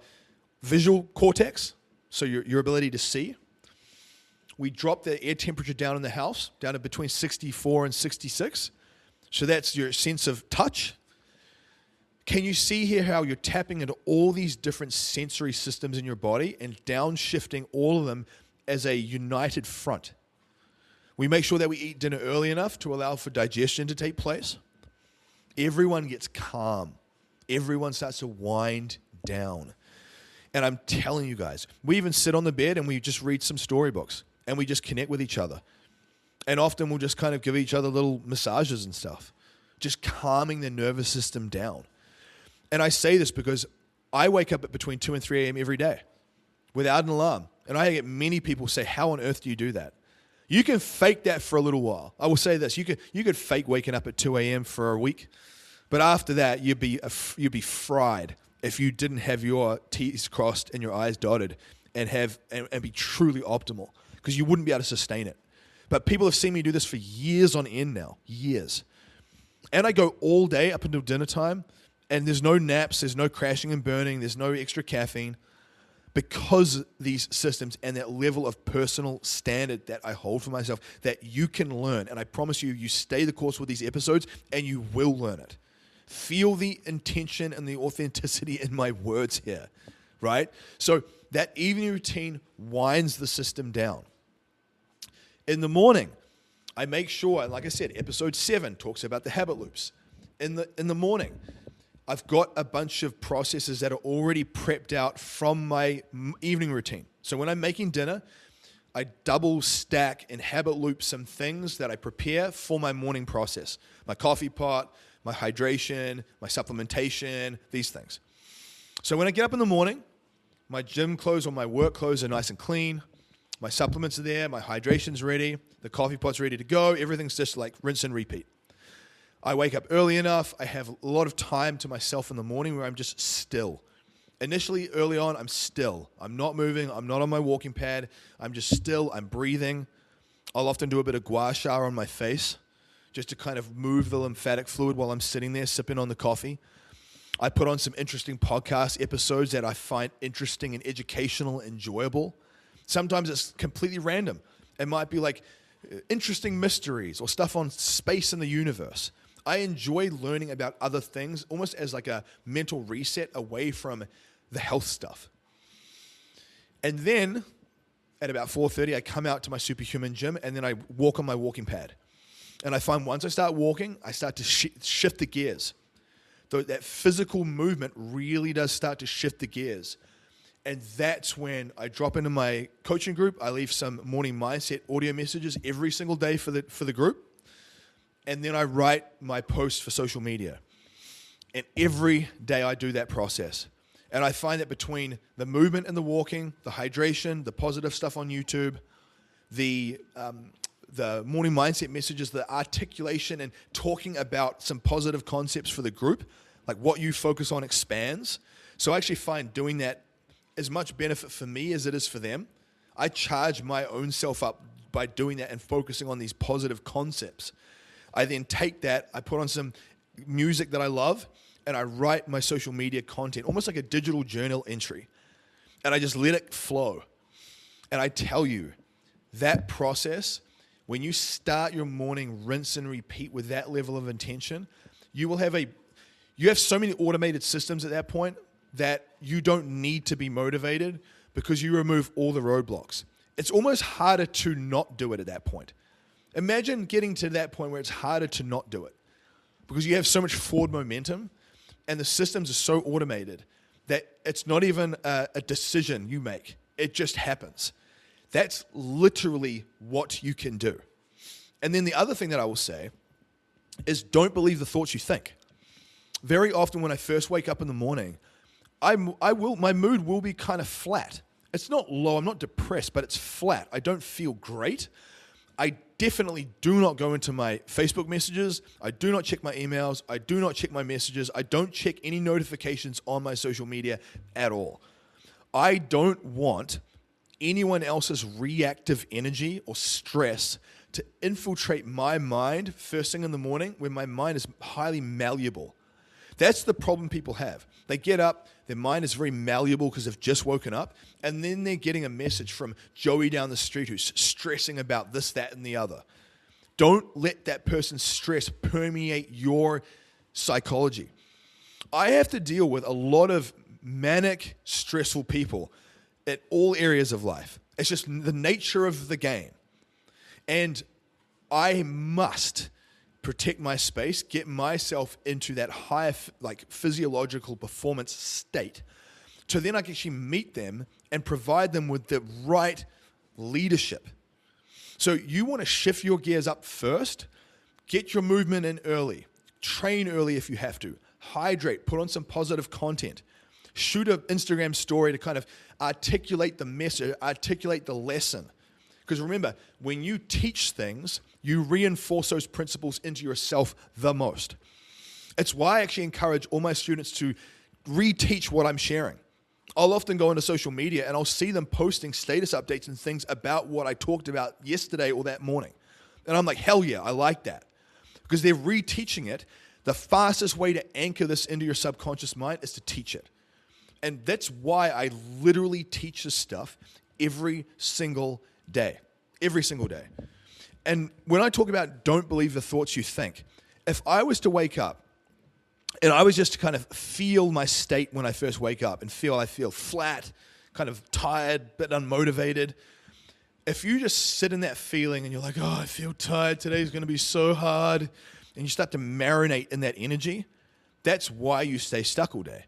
visual cortex, so your ability to see. We drop the air temperature down in the house, down to between 64 and 66. So that's your sense of touch. Can you see here how you're tapping into all these different sensory systems in your body and downshifting all of them as a united front? We make sure that we eat dinner early enough to allow for digestion to take place. Everyone gets calm. Everyone starts to wind down. And I'm telling you guys, we even sit on the bed and we just read some storybooks and we just connect with each other. And often we'll just kind of give each other little massages and stuff, just calming the nervous system down. And I say this because I wake up at between 2 and 3 a.m. every day without an alarm. And I get many people say, how on earth do you do that? You can fake that for a little while. I will say this, you could fake waking up at 2 a.m. for a week, but after that, you'd be fried if you didn't have your T's crossed and your I's dotted and be truly optimal, because you wouldn't be able to sustain it. But people have seen me do this for years on end now, years. And I go all day up until dinner time, and there's no naps, there's no crashing and burning, there's no extra caffeine, because these systems and that level of personal standard that I hold for myself that you can learn. And I promise you, you stay the course with these episodes and you will learn it. Feel the intention and the authenticity in my words here, right? So that evening routine winds the system down. In the morning, I make sure, like I said, episode 7 talks about the habit loops. In the morning, I've got a bunch of processes that are already prepped out from my evening routine. So when I'm making dinner, I double stack and habit loop some things that I prepare for my morning process. My coffee pot, my hydration, my supplementation, these things. So when I get up in the morning, my gym clothes or my work clothes are nice and clean. My supplements are there, my hydration's ready, the coffee pot's ready to go, everything's just like rinse and repeat. I wake up early enough, I have a lot of time to myself in the morning where I'm just still. Initially, early on, I'm still. I'm not moving, I'm not on my walking pad, I'm just still, I'm breathing. I'll often do a bit of gua sha on my face, just to kind of move the lymphatic fluid while I'm sitting there sipping on the coffee. I put on some interesting podcast episodes that I find interesting and educational, enjoyable. Sometimes it's completely random. It might be like interesting mysteries or stuff on space and the universe. I enjoy learning about other things almost as like a mental reset away from the health stuff. And then at about 4:30, I come out to my superhuman gym and then I walk on my walking pad. And I find once I start walking, I start to shift the gears. That physical movement really does start to shift the gears. And that's when I drop into my coaching group. I leave some morning mindset audio messages every single day for the group. And then I write my posts for social media. And every day I do that process. And I find that between the movement and the walking, the hydration, the positive stuff on YouTube, the morning mindset messages, the articulation and talking about some positive concepts for the group, like what you focus on expands. So I actually find doing that as much benefit for me as it is for them. I charge my own self up by doing that and focusing on these positive concepts. I then take that, I put on some music that I love, and I write my social media content, almost like a digital journal entry. And I just let it flow. And I tell you, that process, when you start your morning rinse and repeat with that level of intention, you have so many automated systems at that point that you don't need to be motivated because you remove all the roadblocks. It's almost harder to not do it at that point. Imagine getting to that point where it's harder to not do it because you have so much forward momentum and the systems are so automated that it's not even a decision you make. It just happens. That's literally what you can do. And then the other thing that I will say is don't believe the thoughts you think. Very often when I first wake up in the morning, my mood will be kind of flat. It's not low, I'm not depressed, but it's flat. I don't feel great. I definitely do not go into my Facebook messages. I do not check my emails. I do not check my messages. I don't check any notifications on my social media at all. I don't want anyone else's reactive energy or stress to infiltrate my mind first thing in the morning when my mind is highly malleable. That's the problem people have. They get up, their mind is very malleable because they've just woken up, and then they're getting a message from Joey down the street who's stressing about this, that, and the other. Don't let that person's stress permeate your psychology. I have to deal with a lot of manic, stressful people at all areas of life. It's just the nature of the game. And I must protect my space, get myself into that higher physiological performance state, so then I can actually meet them and provide them with the right leadership. So you want to shift your gears up first, get your movement in early, train early if you have to, hydrate, put on some positive content, shoot an Instagram story to kind of articulate the message, articulate the lesson. Because remember, when you teach things, you reinforce those principles into yourself the most. It's why I actually encourage all my students to reteach what I'm sharing. I'll often go into social media and I'll see them posting status updates and things about what I talked about yesterday or that morning. And I'm like, hell yeah, I like that. Because they're reteaching it. The fastest way to anchor this into your subconscious mind is to teach it. And that's why I literally teach this stuff every single day. Every single day. And when I talk about don't believe the thoughts you think, if I was to wake up and I was just to kind of feel my state when I first wake up and I feel flat, kind of tired, bit unmotivated. If you just sit in that feeling and you're like, oh, I feel tired, today's going to be so hard, and you start to marinate in that energy, that's why you stay stuck all day.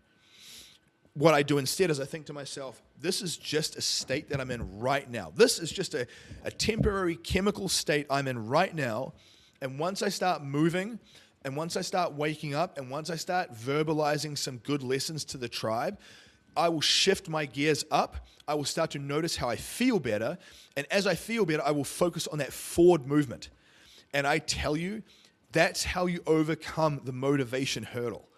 What I do instead is I think to myself, this is just a state that I'm in right now. This is just a temporary chemical state I'm in right now. And once I start moving, and once I start waking up, and once I start verbalizing some good lessons to the tribe, I will shift my gears up. I will start to notice how I feel better. And as I feel better, I will focus on that forward movement. And I tell you, that's how you overcome the motivation hurdle.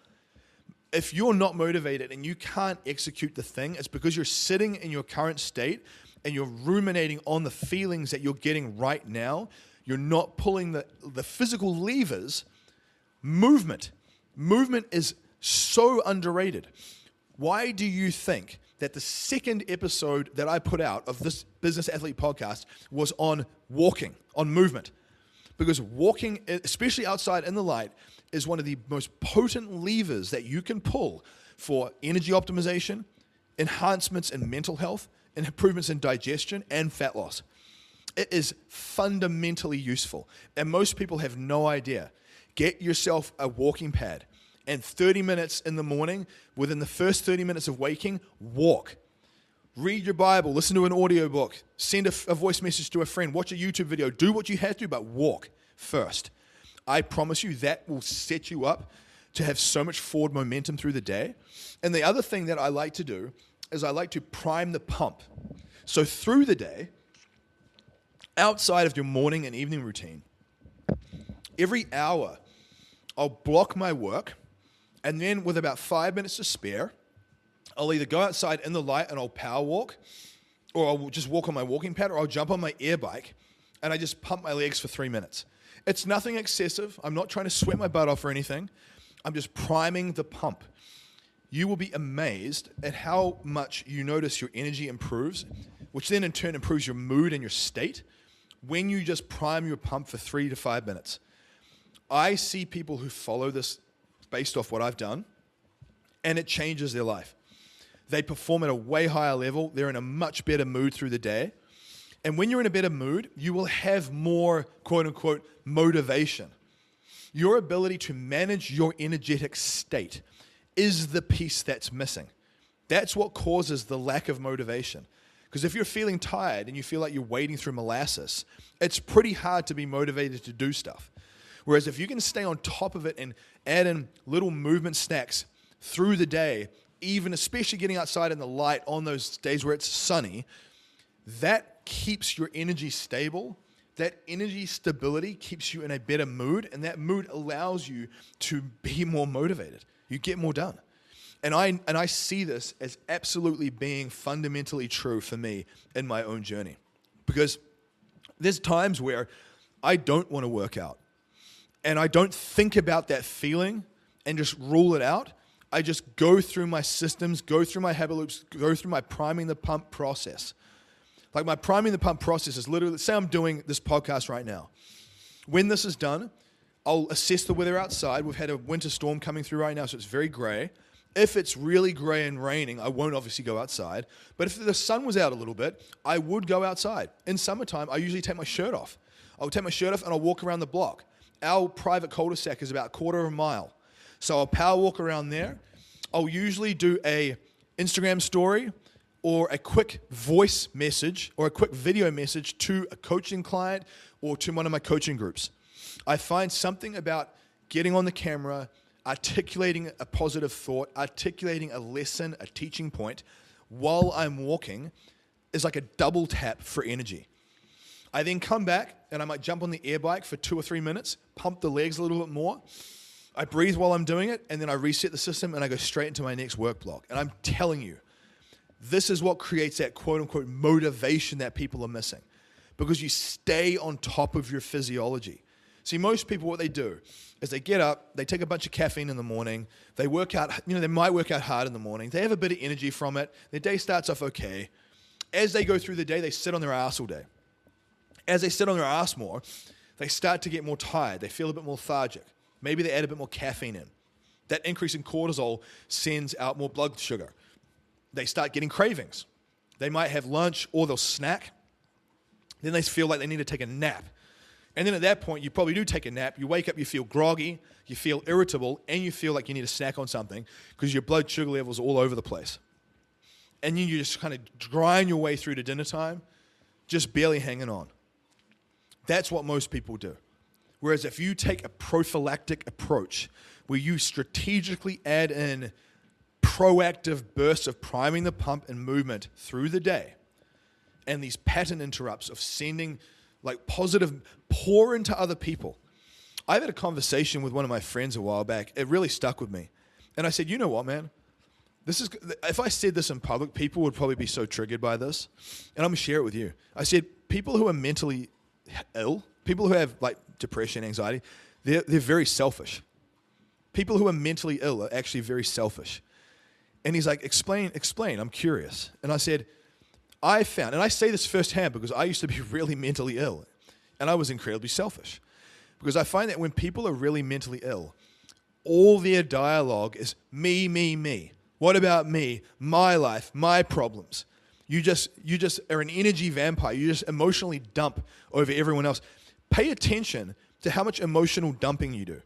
If you're not motivated and you can't execute the thing, it's because you're sitting in your current state and you're ruminating on the feelings that you're getting right now. You're not pulling the physical levers. Movement is so underrated. Why do you think that the second episode that I put out of this Business Athlete podcast was on walking, on movement? Because walking, especially outside in the light, is one of the most potent levers that you can pull for energy optimization, enhancements in mental health, and improvements in digestion and fat loss. It is fundamentally useful, and most people have no idea. Get yourself a walking pad, and 30 minutes in the morning, within the first 30 minutes of waking, walk. Read your Bible, listen to an audiobook, send a voice message to a friend, watch a YouTube video, do what you have to, but walk first. I promise you that will set you up to have so much forward momentum through the day. And the other thing that I like to do is I like to prime the pump. So through the day, outside of your morning and evening routine, every hour I'll block my work, and then with about 5 minutes to spare, I'll either go outside in the light and I'll power walk, or I'll just walk on my walking pad, or I'll jump on my air bike and I just pump my legs for 3 minutes. It's nothing excessive. I'm not trying to sweat my butt off or anything. I'm just priming the pump. You will be amazed at how much you notice your energy improves, which then in turn improves your mood and your state when you just prime your pump for 3 to 5 minutes. I see people who follow this based off what I've done, and it changes their life. They perform at a way higher level. They're in a much better mood through the day. And when you're in a better mood, you will have more, quote unquote, motivation. Your ability to manage your energetic state is the piece that's missing. That's what causes the lack of motivation. Because if you're feeling tired and you feel like you're wading through molasses, it's pretty hard to be motivated to do stuff. Whereas if you can stay on top of it and add in little movement snacks through the day, even especially getting outside in the light on those days where it's sunny, that keeps your energy stable. That energy stability keeps you in a better mood, and that mood allows you to be more motivated. You get more done. And I see this as absolutely being fundamentally true for me in my own journey. Because there's times where I don't want to work out, and I don't think about that feeling and just rule it out. I just go through my systems, go through my habit loops, go through my priming the pump process. Like my priming the pump process is literally, say I'm doing this podcast right now. When this is done, I'll assess the weather outside. We've had a winter storm coming through right now, so it's very grey. If it's really grey and raining, I won't obviously go outside. But if the sun was out a little bit, I would go outside. In summertime, I usually take my shirt off. I'll take my shirt off and I'll walk around the block. Our private cul-de-sac is about a quarter of a mile. So I'll power walk around there. I'll usually do a Instagram story or a quick voice message or a quick video message to a coaching client or to one of my coaching groups. I find something about getting on the camera, articulating a positive thought, articulating a lesson, a teaching point while I'm walking is like a double tap for energy. I then come back and I might jump on the air bike for 2 or 3 minutes, pump the legs a little bit more. I breathe while I'm doing it, and then I reset the system and I go straight into my next work block. And I'm telling you, this is what creates that quote-unquote motivation that people are missing, because you stay on top of your physiology. See, most people, what they do is they get up, they take a bunch of caffeine in the morning, they work out, they might work out hard in the morning, they have a bit of energy from it, their day starts off okay. As they go through the day, they sit on their ass all day. As they sit on their ass more, they start to get more tired, they feel a bit more lethargic. Maybe they add a bit more caffeine in. That increase in cortisol sends out more blood sugar. They start getting cravings. They might have lunch or they'll snack. Then they feel like they need to take a nap. And then at that point, you probably do take a nap. You wake up, you feel groggy, you feel irritable, and you feel like you need to snack on something because your blood sugar levels are all over the place. And then you just kind of grind your way through to dinner time, just barely hanging on. That's what most people do. Whereas if you take a prophylactic approach where you strategically add in proactive bursts of priming the pump and movement through the day, and these pattern interrupts of sending like positive pour into other people. I've had a conversation with one of my friends a while back. It really stuck with me. And I said, you know what, man? If I said this in public, people would probably be so triggered by this. And I'm going to share it with you. I said, people who are mentally ill, people who have like depression, anxiety, they're very selfish. People who are mentally ill are actually very selfish. And he's like, explain, I'm curious. And I said, I found, and I say this firsthand because I used to be really mentally ill, and I was incredibly selfish. Because I find that when people are really mentally ill, all their dialogue is me, me, me. What about me? My life, my problems. You just are an energy vampire. You just emotionally dump over everyone else. Pay attention to how much emotional dumping you do.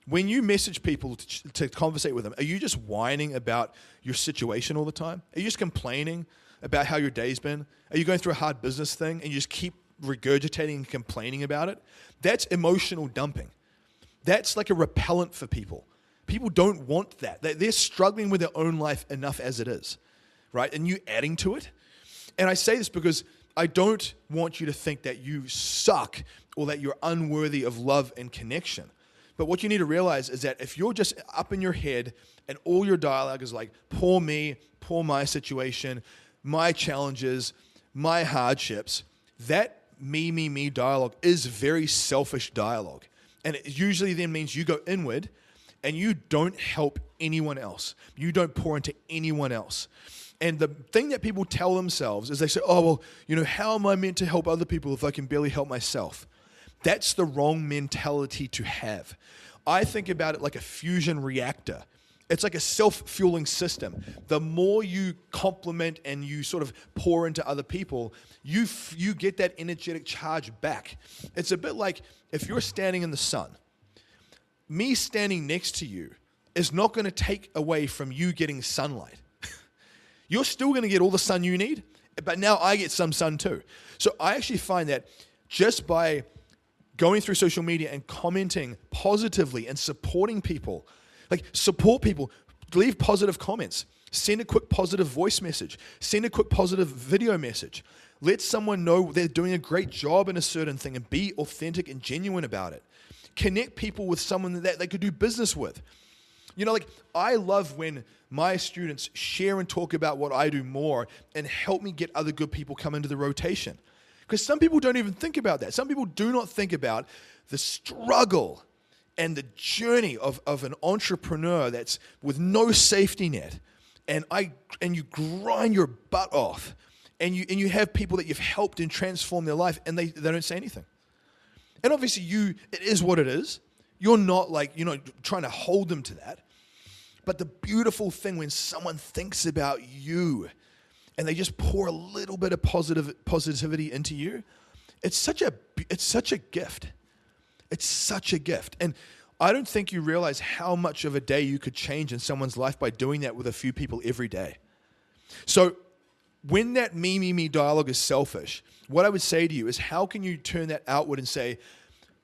When you message people to conversate with them, are you just whining about your situation all the time? Are you just complaining about how your day's been? Are you going through a hard business thing and you just keep regurgitating and complaining about it? That's emotional dumping. That's like a repellent for people. People don't want that. They're struggling with their own life enough as it is, right? And you adding to it. And I say this because I don't want you to think that you suck or that you're unworthy of love and connection. But what you need to realize is that if you're just up in your head and all your dialogue is like, poor me, poor my situation, my challenges, my hardships, that me, me, me dialogue is very selfish dialogue. And it usually then means you go inward and you don't help anyone else. You don't pour into anyone else. And the thing that people tell themselves is they say, oh, well, how am I meant to help other people if I can barely help myself? That's the wrong mentality to have. I think about it like a fusion reactor. It's like a self-fueling system. The more you compliment and you sort of pour into other people, you get that energetic charge back. It's a bit like if you're standing in the sun, me standing next to you is not going to take away from you getting sunlight. You're still going to get all the sun you need, but now I get some sun too. So I actually find that just by going through social media and commenting positively and supporting people, like support people, leave positive comments, send a quick positive voice message, send a quick positive video message, let someone know they're doing a great job in a certain thing and be authentic and genuine about it. Connect people with someone that they could do business with. I love when my students share and talk about what I do more and help me get other good people come into the rotation. Because some people don't even think about that. Some people do not think about the struggle and the journey of an entrepreneur that's with no safety net. And you grind your butt off. And you have people that you've helped and transformed their life and they don't say anything. And obviously it is what it is. You're not like, trying to hold them to that. But the beautiful thing when someone thinks about you and they just pour a little bit of positivity into you, it's such a gift. It's such a gift. And I don't think you realize how much of a day you could change in someone's life by doing that with a few people every day. So when that me dialogue is selfish, what I would say to you is, how can you turn that outward and say,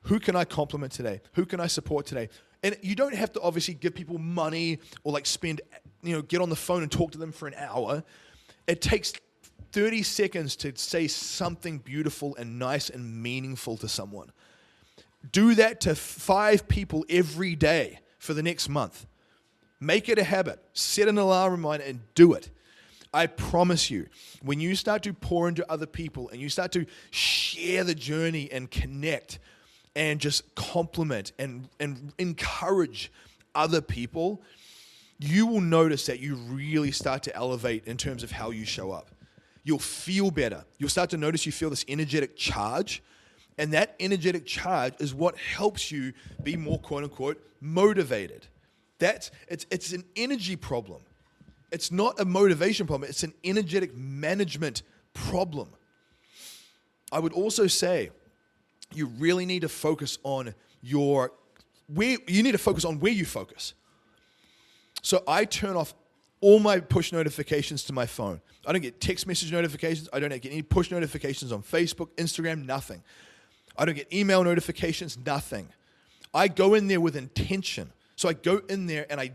who can I compliment today? Who can I support today? And you don't have to obviously give people money or like spend, get on the phone and talk to them for an hour. It takes 30 seconds to say something beautiful and nice and meaningful to someone. Do that to 5 people every day for the next month. Make it a habit. Set an alarm reminder and do it. I promise you, when you start to pour into other people and you start to share the journey and connect and just compliment and encourage other people, you will notice that you really start to elevate in terms of how you show up. You'll feel better. You'll start to notice you feel this energetic charge, and that energetic charge is what helps you be more, quote unquote, motivated. It's an energy problem. It's not a motivation problem. It's an energetic management problem. I would also say you really need to focus on where you focus. So I turn off all my push notifications to my phone. I don't get text message notifications. I don't get any push notifications on Facebook, Instagram, nothing. I don't get email notifications, nothing. I go in there with intention. So I go in there and I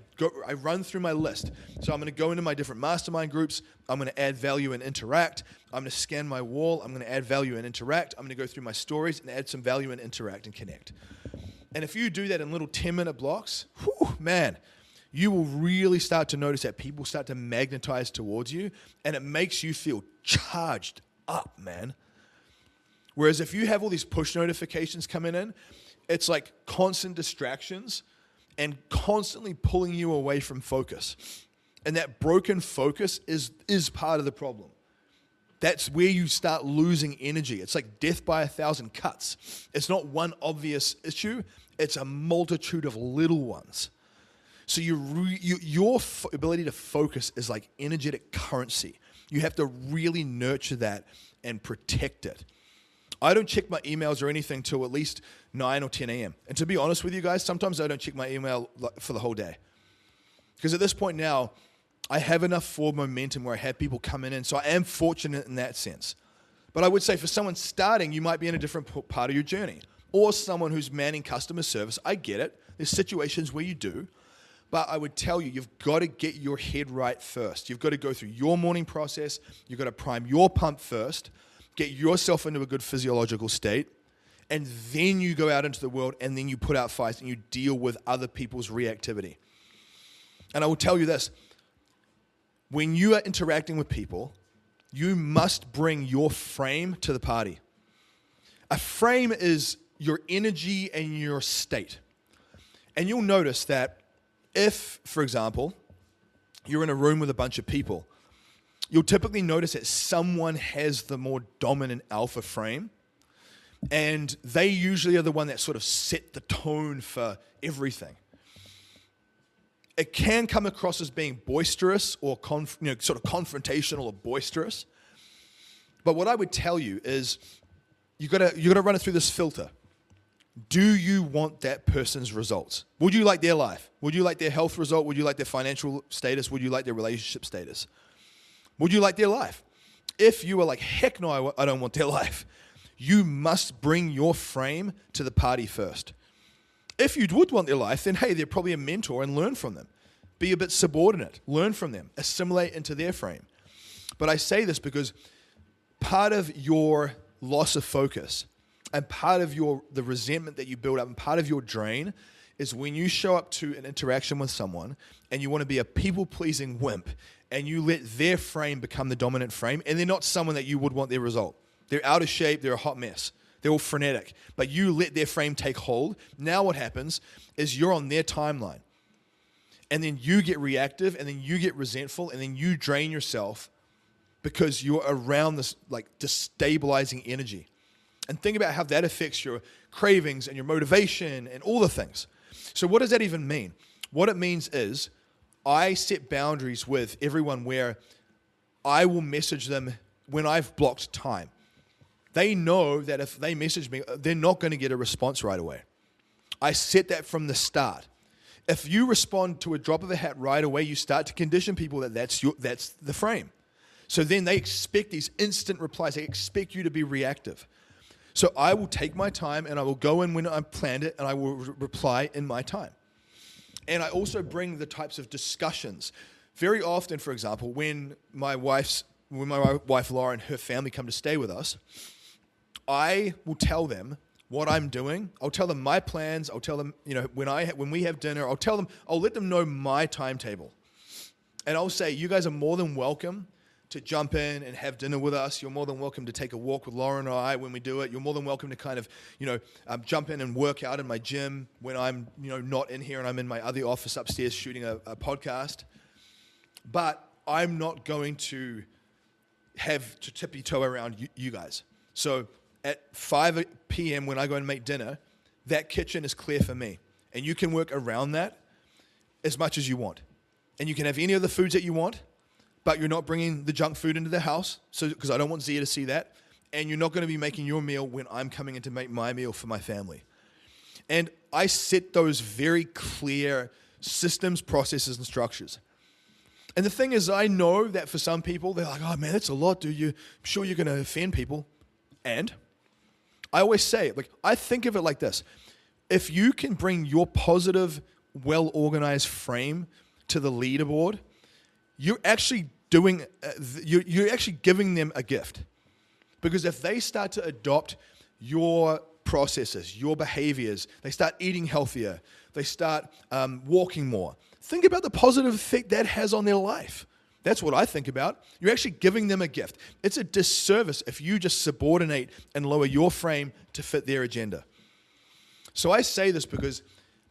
run through my list. So I'm going to go into my different mastermind groups. I'm going to add value and interact. I'm going to scan my wall. I'm going to add value and interact. I'm going to go through my stories and add some value and interact and connect. And if you do that in little 10-minute blocks, man, you will really start to notice that people start to magnetize towards you, and it makes you feel charged up, man. Whereas if you have all these push notifications coming in, it's like constant distractions and constantly pulling you away from focus. And that broken focus is part of the problem. That's where you start losing energy. It's like death by 1,000 cuts. It's not one obvious issue. It's a multitude of little ones. So your ability to focus is like energetic currency. You have to really nurture that and protect it. I don't check my emails or anything till at least 9 or 10 a.m. And to be honest with you guys, sometimes I don't check my email for the whole day. Because at this point now, I have enough forward momentum where I have people coming in. So I am fortunate in that sense. But I would say for someone starting, you might be in a different part of your journey. Or someone who's manning customer service. I get it. There's situations where you do. But I would tell you, you've got to get your head right first. You've got to go through your morning process. You've got to prime your pump first. Get yourself into a good physiological state, and then you go out into the world, and then you put out fires, and you deal with other people's reactivity. And I will tell you this, when you are interacting with people, you must bring your frame to the party. A frame is your energy and your state. And you'll notice that if, for example, you're in a room with a bunch of people, you'll typically notice that someone has the more dominant alpha frame, and they usually are the one that sort of set the tone for everything. It can come across as being boisterous or sort of confrontational or boisterous. But what I would tell you is you got to run it through this filter. Do you want that person's results? Would you like their life? Would you like their health result? Would you like their financial status? Would you like their relationship status? Would you like their life? If you are like, heck no, I don't want their life, you must bring your frame to the party first. If you would want their life, then hey, they're probably a mentor and learn from them. Be a bit subordinate, learn from them, assimilate into their frame. But I say this because part of your loss of focus and part of the resentment that you build up and part of your drain is when you show up to an interaction with someone and you want to be a people-pleasing wimp and you let their frame become the dominant frame, and they're not someone that you would want their result. They're out of shape, they're a hot mess. They're all frenetic, but you let their frame take hold. Now what happens is you're on their timeline, and then you get reactive, and then you get resentful, and then you drain yourself because you're around this like destabilizing energy. And think about how that affects your cravings and your motivation and all the things. So what does that even mean? What it means is I set boundaries with everyone where I will message them when I've blocked time. They know that if they message me, they're not going to get a response right away. I set that from the start. If you respond to a drop of a hat right away, you start to condition people that that's the frame. So then they expect these instant replies. They expect you to be reactive. So I will take my time and I will go in when I've planned it and I will reply in my time. And I also bring the types of discussions. Very often, for example, when my wife Laura and her family come to stay with us, I will tell them what I'm doing. I'll tell them my plans. I'll tell them, when we have dinner, I'll let them know my timetable. And I'll say, you guys are more than welcome to jump in and have dinner with us. You're more than welcome to take a walk with Lauren or I when we do it. You're more than welcome to kind of, jump in and work out in my gym when I'm, not in here and I'm in my other office upstairs shooting a podcast. But I'm not going to have to tippy-toe around you guys. So at 5 p.m. when I go and make dinner, that kitchen is clear for me. And you can work around that as much as you want. And you can have any of the foods that you want, but you're not bringing the junk food into the house, because I don't want Zia to see that. And you're not going to be making your meal when I'm coming in to make my meal for my family. And I set those very clear systems, processes, and structures. And the thing is, I know that for some people, they're like, oh man, that's a lot, dude. I'm sure you're going to offend people. And I always say, I think of it like this. If you can bring your positive, well-organized frame to the leaderboard, you're actually you're actually giving them a gift. Because if they start to adopt your processes, your behaviors, they start eating healthier, they start walking more, think about the positive effect that has on their life. That's what I think about. You're actually giving them a gift. It's a disservice if you just subordinate and lower your frame to fit their agenda. So I say this because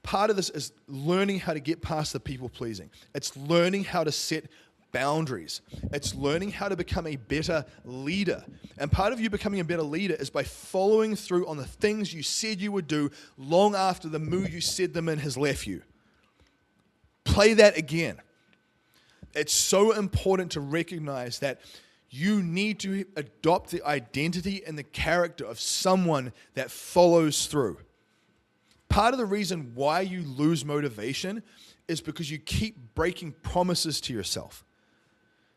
part of this is learning how to get past the people-pleasing. It's learning how to set boundaries. It's learning how to become a better leader. And part of you becoming a better leader is by following through on the things you said you would do long after the mood you said them in has left you. Play that again. It's so important to recognize that you need to adopt the identity and the character of someone that follows through. Part of the reason why you lose motivation is because you keep breaking promises to yourself.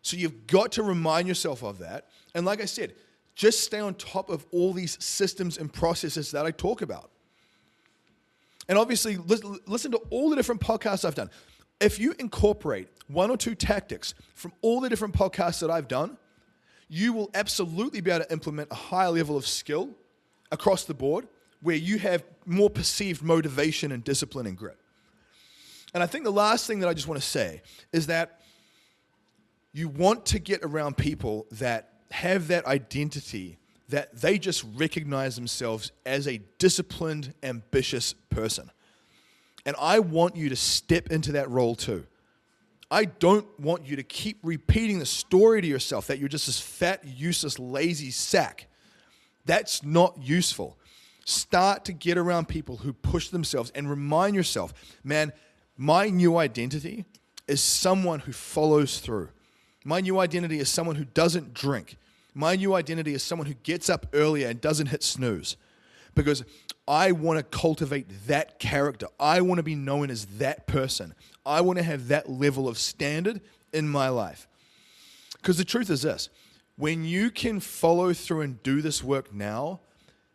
So you've got to remind yourself of that. And like I said, just stay on top of all these systems and processes that I talk about. And obviously, listen to all the different podcasts I've done. If you incorporate one or two tactics from all the different podcasts that I've done, you will absolutely be able to implement a higher level of skill across the board where you have more perceived motivation and discipline and grit. And I think the last thing that I just want to say is that you want to get around people that have that identity, that they just recognize themselves as a disciplined, ambitious person. And I want you to step into that role too. I don't want you to keep repeating the story to yourself that you're just this fat, useless, lazy sack. That's not useful. Start to get around people who push themselves and remind yourself, man, my new identity is someone who follows through. My new identity is someone who doesn't drink. My new identity is someone who gets up earlier and doesn't hit snooze. Because I want to cultivate that character. I want to be known as that person. I want to have that level of standard in my life. Because the truth is this, when you can follow through and do this work now,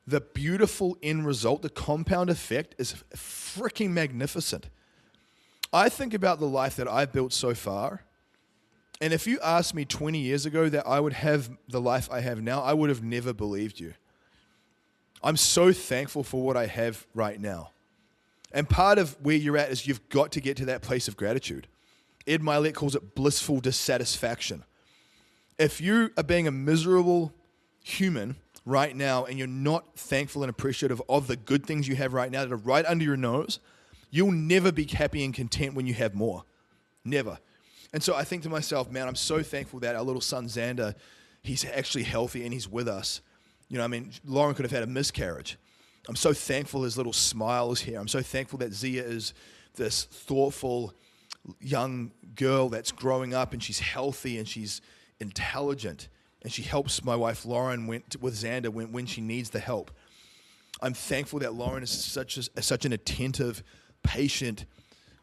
the beautiful end result, the compound effect is freaking magnificent. I think about the life that I've built so far, and if you asked me 20 years ago that I would have the life I have now, I would have never believed you. I'm so thankful for what I have right now. And part of where you're at is you've got to get to that place of gratitude. Ed Milet calls it blissful dissatisfaction. If you are being a miserable human right now and you're not thankful and appreciative of the good things you have right now that are right under your nose, you'll never be happy and content when you have more. Never. And so I think to myself, man, I'm so thankful that our little son Xander, he's actually healthy and he's with us. Lauren could have had a miscarriage. I'm so thankful his little smile is here. I'm so thankful that Zia is this thoughtful young girl that's growing up, and she's healthy and she's intelligent, and she helps my wife Lauren with Xander when she needs the help. I'm thankful that Lauren is such an attentive, patient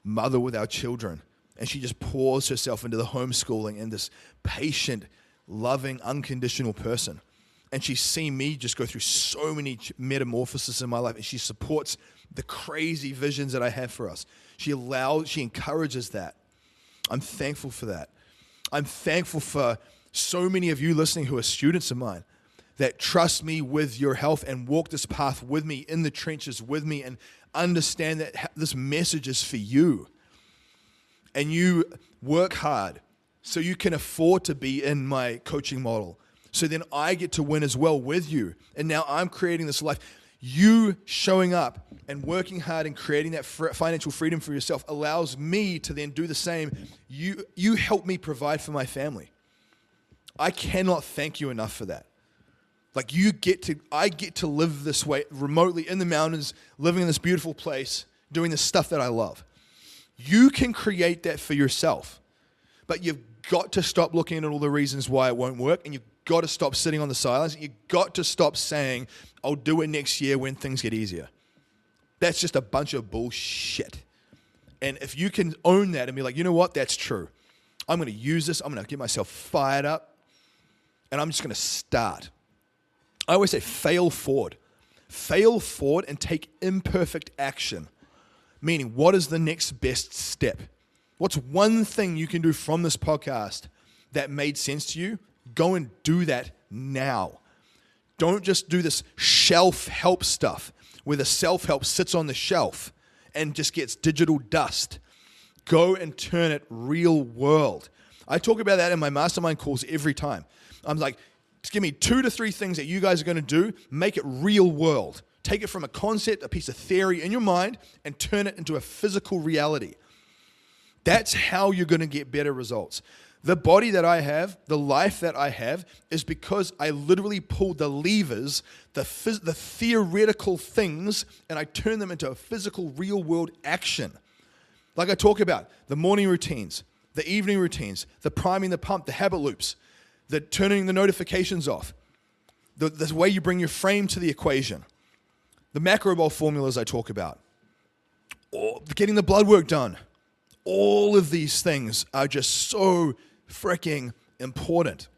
mother with our children, and she just pours herself into the homeschooling and this patient, loving, unconditional person. And she's seen me just go through so many metamorphoses in my life, and she supports the crazy visions that I have for us. She encourages that. I'm thankful for that. I'm thankful for so many of you listening who are students of mine that trust me with your health and walk this path with me in the trenches with me and understand that this message is for you. And you work hard so you can afford to be in my coaching model. So then I get to win as well with you. And now I'm creating this life. You showing up and working hard and creating that financial freedom for yourself allows me to then do the same. You help me provide for my family. I cannot thank you enough for that. Like I get to live this way remotely in the mountains, living in this beautiful place, doing the stuff that I love. You can create that for yourself, but you've got to stop looking at all the reasons why it won't work, and you've got to stop sitting on the sidelines, and you've got to stop saying, I'll do it next year when things get easier. That's just a bunch of bullshit. And if you can own that and be like, you know what, that's true. I'm going to use this. I'm going to get myself fired up, and I'm just going to start. I always say fail forward. Fail forward and take imperfect action. Meaning, what is the next best step? What's one thing you can do from this podcast that made sense to you? Go and do that now. Don't just do this shelf help stuff where the self-help sits on the shelf and just gets digital dust. Go and turn it real world. I talk about that in my mastermind calls every time. I'm like, just give me 2 to 3 things that you guys are going to do. Make it real world. Take it from a concept, a piece of theory in your mind, and turn it into a physical reality. That's how you're going to get better results. The body that I have, the life that I have, is because I literally pulled the levers, the theoretical things, and I turned them into a physical, real-world action. Like I talk about, the morning routines, the evening routines, the priming the pump, the habit loops, the turning the notifications off, the way you bring your frame to the equation, the macro bowl formulas I talk about, or getting the blood work done. All of these things are just so freaking important.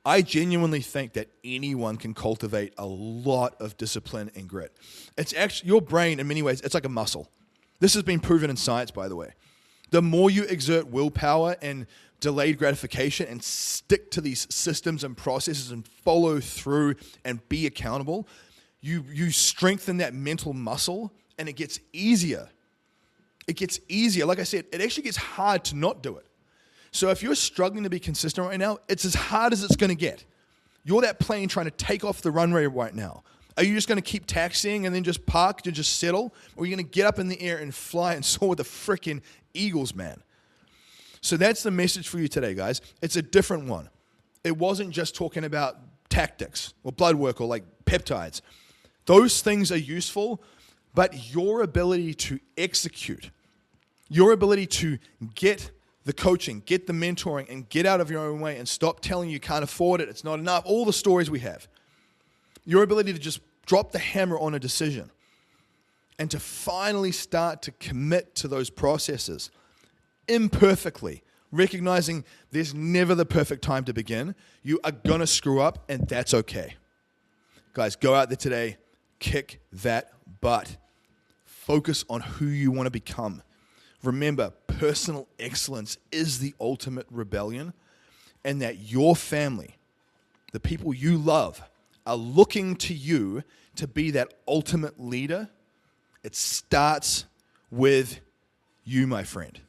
I genuinely think that anyone can cultivate a lot of discipline and grit. It's actually, your brain in many ways, it's like a muscle. This has been proven in science, by the way. The more you exert willpower and delayed gratification and stick to these systems and processes and follow through and be accountable, you strengthen that mental muscle, and it gets easier. It gets easier. Like I said, it actually gets hard to not do it. So if you're struggling to be consistent right now, it's as hard as it's going to get. You're that plane trying to take off the runway right now. Are you just going to keep taxiing and then just park and just settle? Or are you going to get up in the air and fly and soar with the freaking eagles, man? So that's the message for you today, guys. It's a different one. It wasn't just talking about tactics or blood work or like peptides. Those things are useful, but your ability to execute, your ability to get the coaching, get the mentoring, and get out of your own way and stop telling you can't afford it, it's not enough, all the stories we have. Your ability to just drop the hammer on a decision and to finally start to commit to those processes imperfectly, recognizing there's never the perfect time to begin. You are going to screw up, and that's okay. Guys, go out there today, kick that butt. Focus on who you want to become. Remember, personal excellence is the ultimate rebellion, and that your family, the people you love, are looking to you to be that ultimate leader. It starts with you, my friend.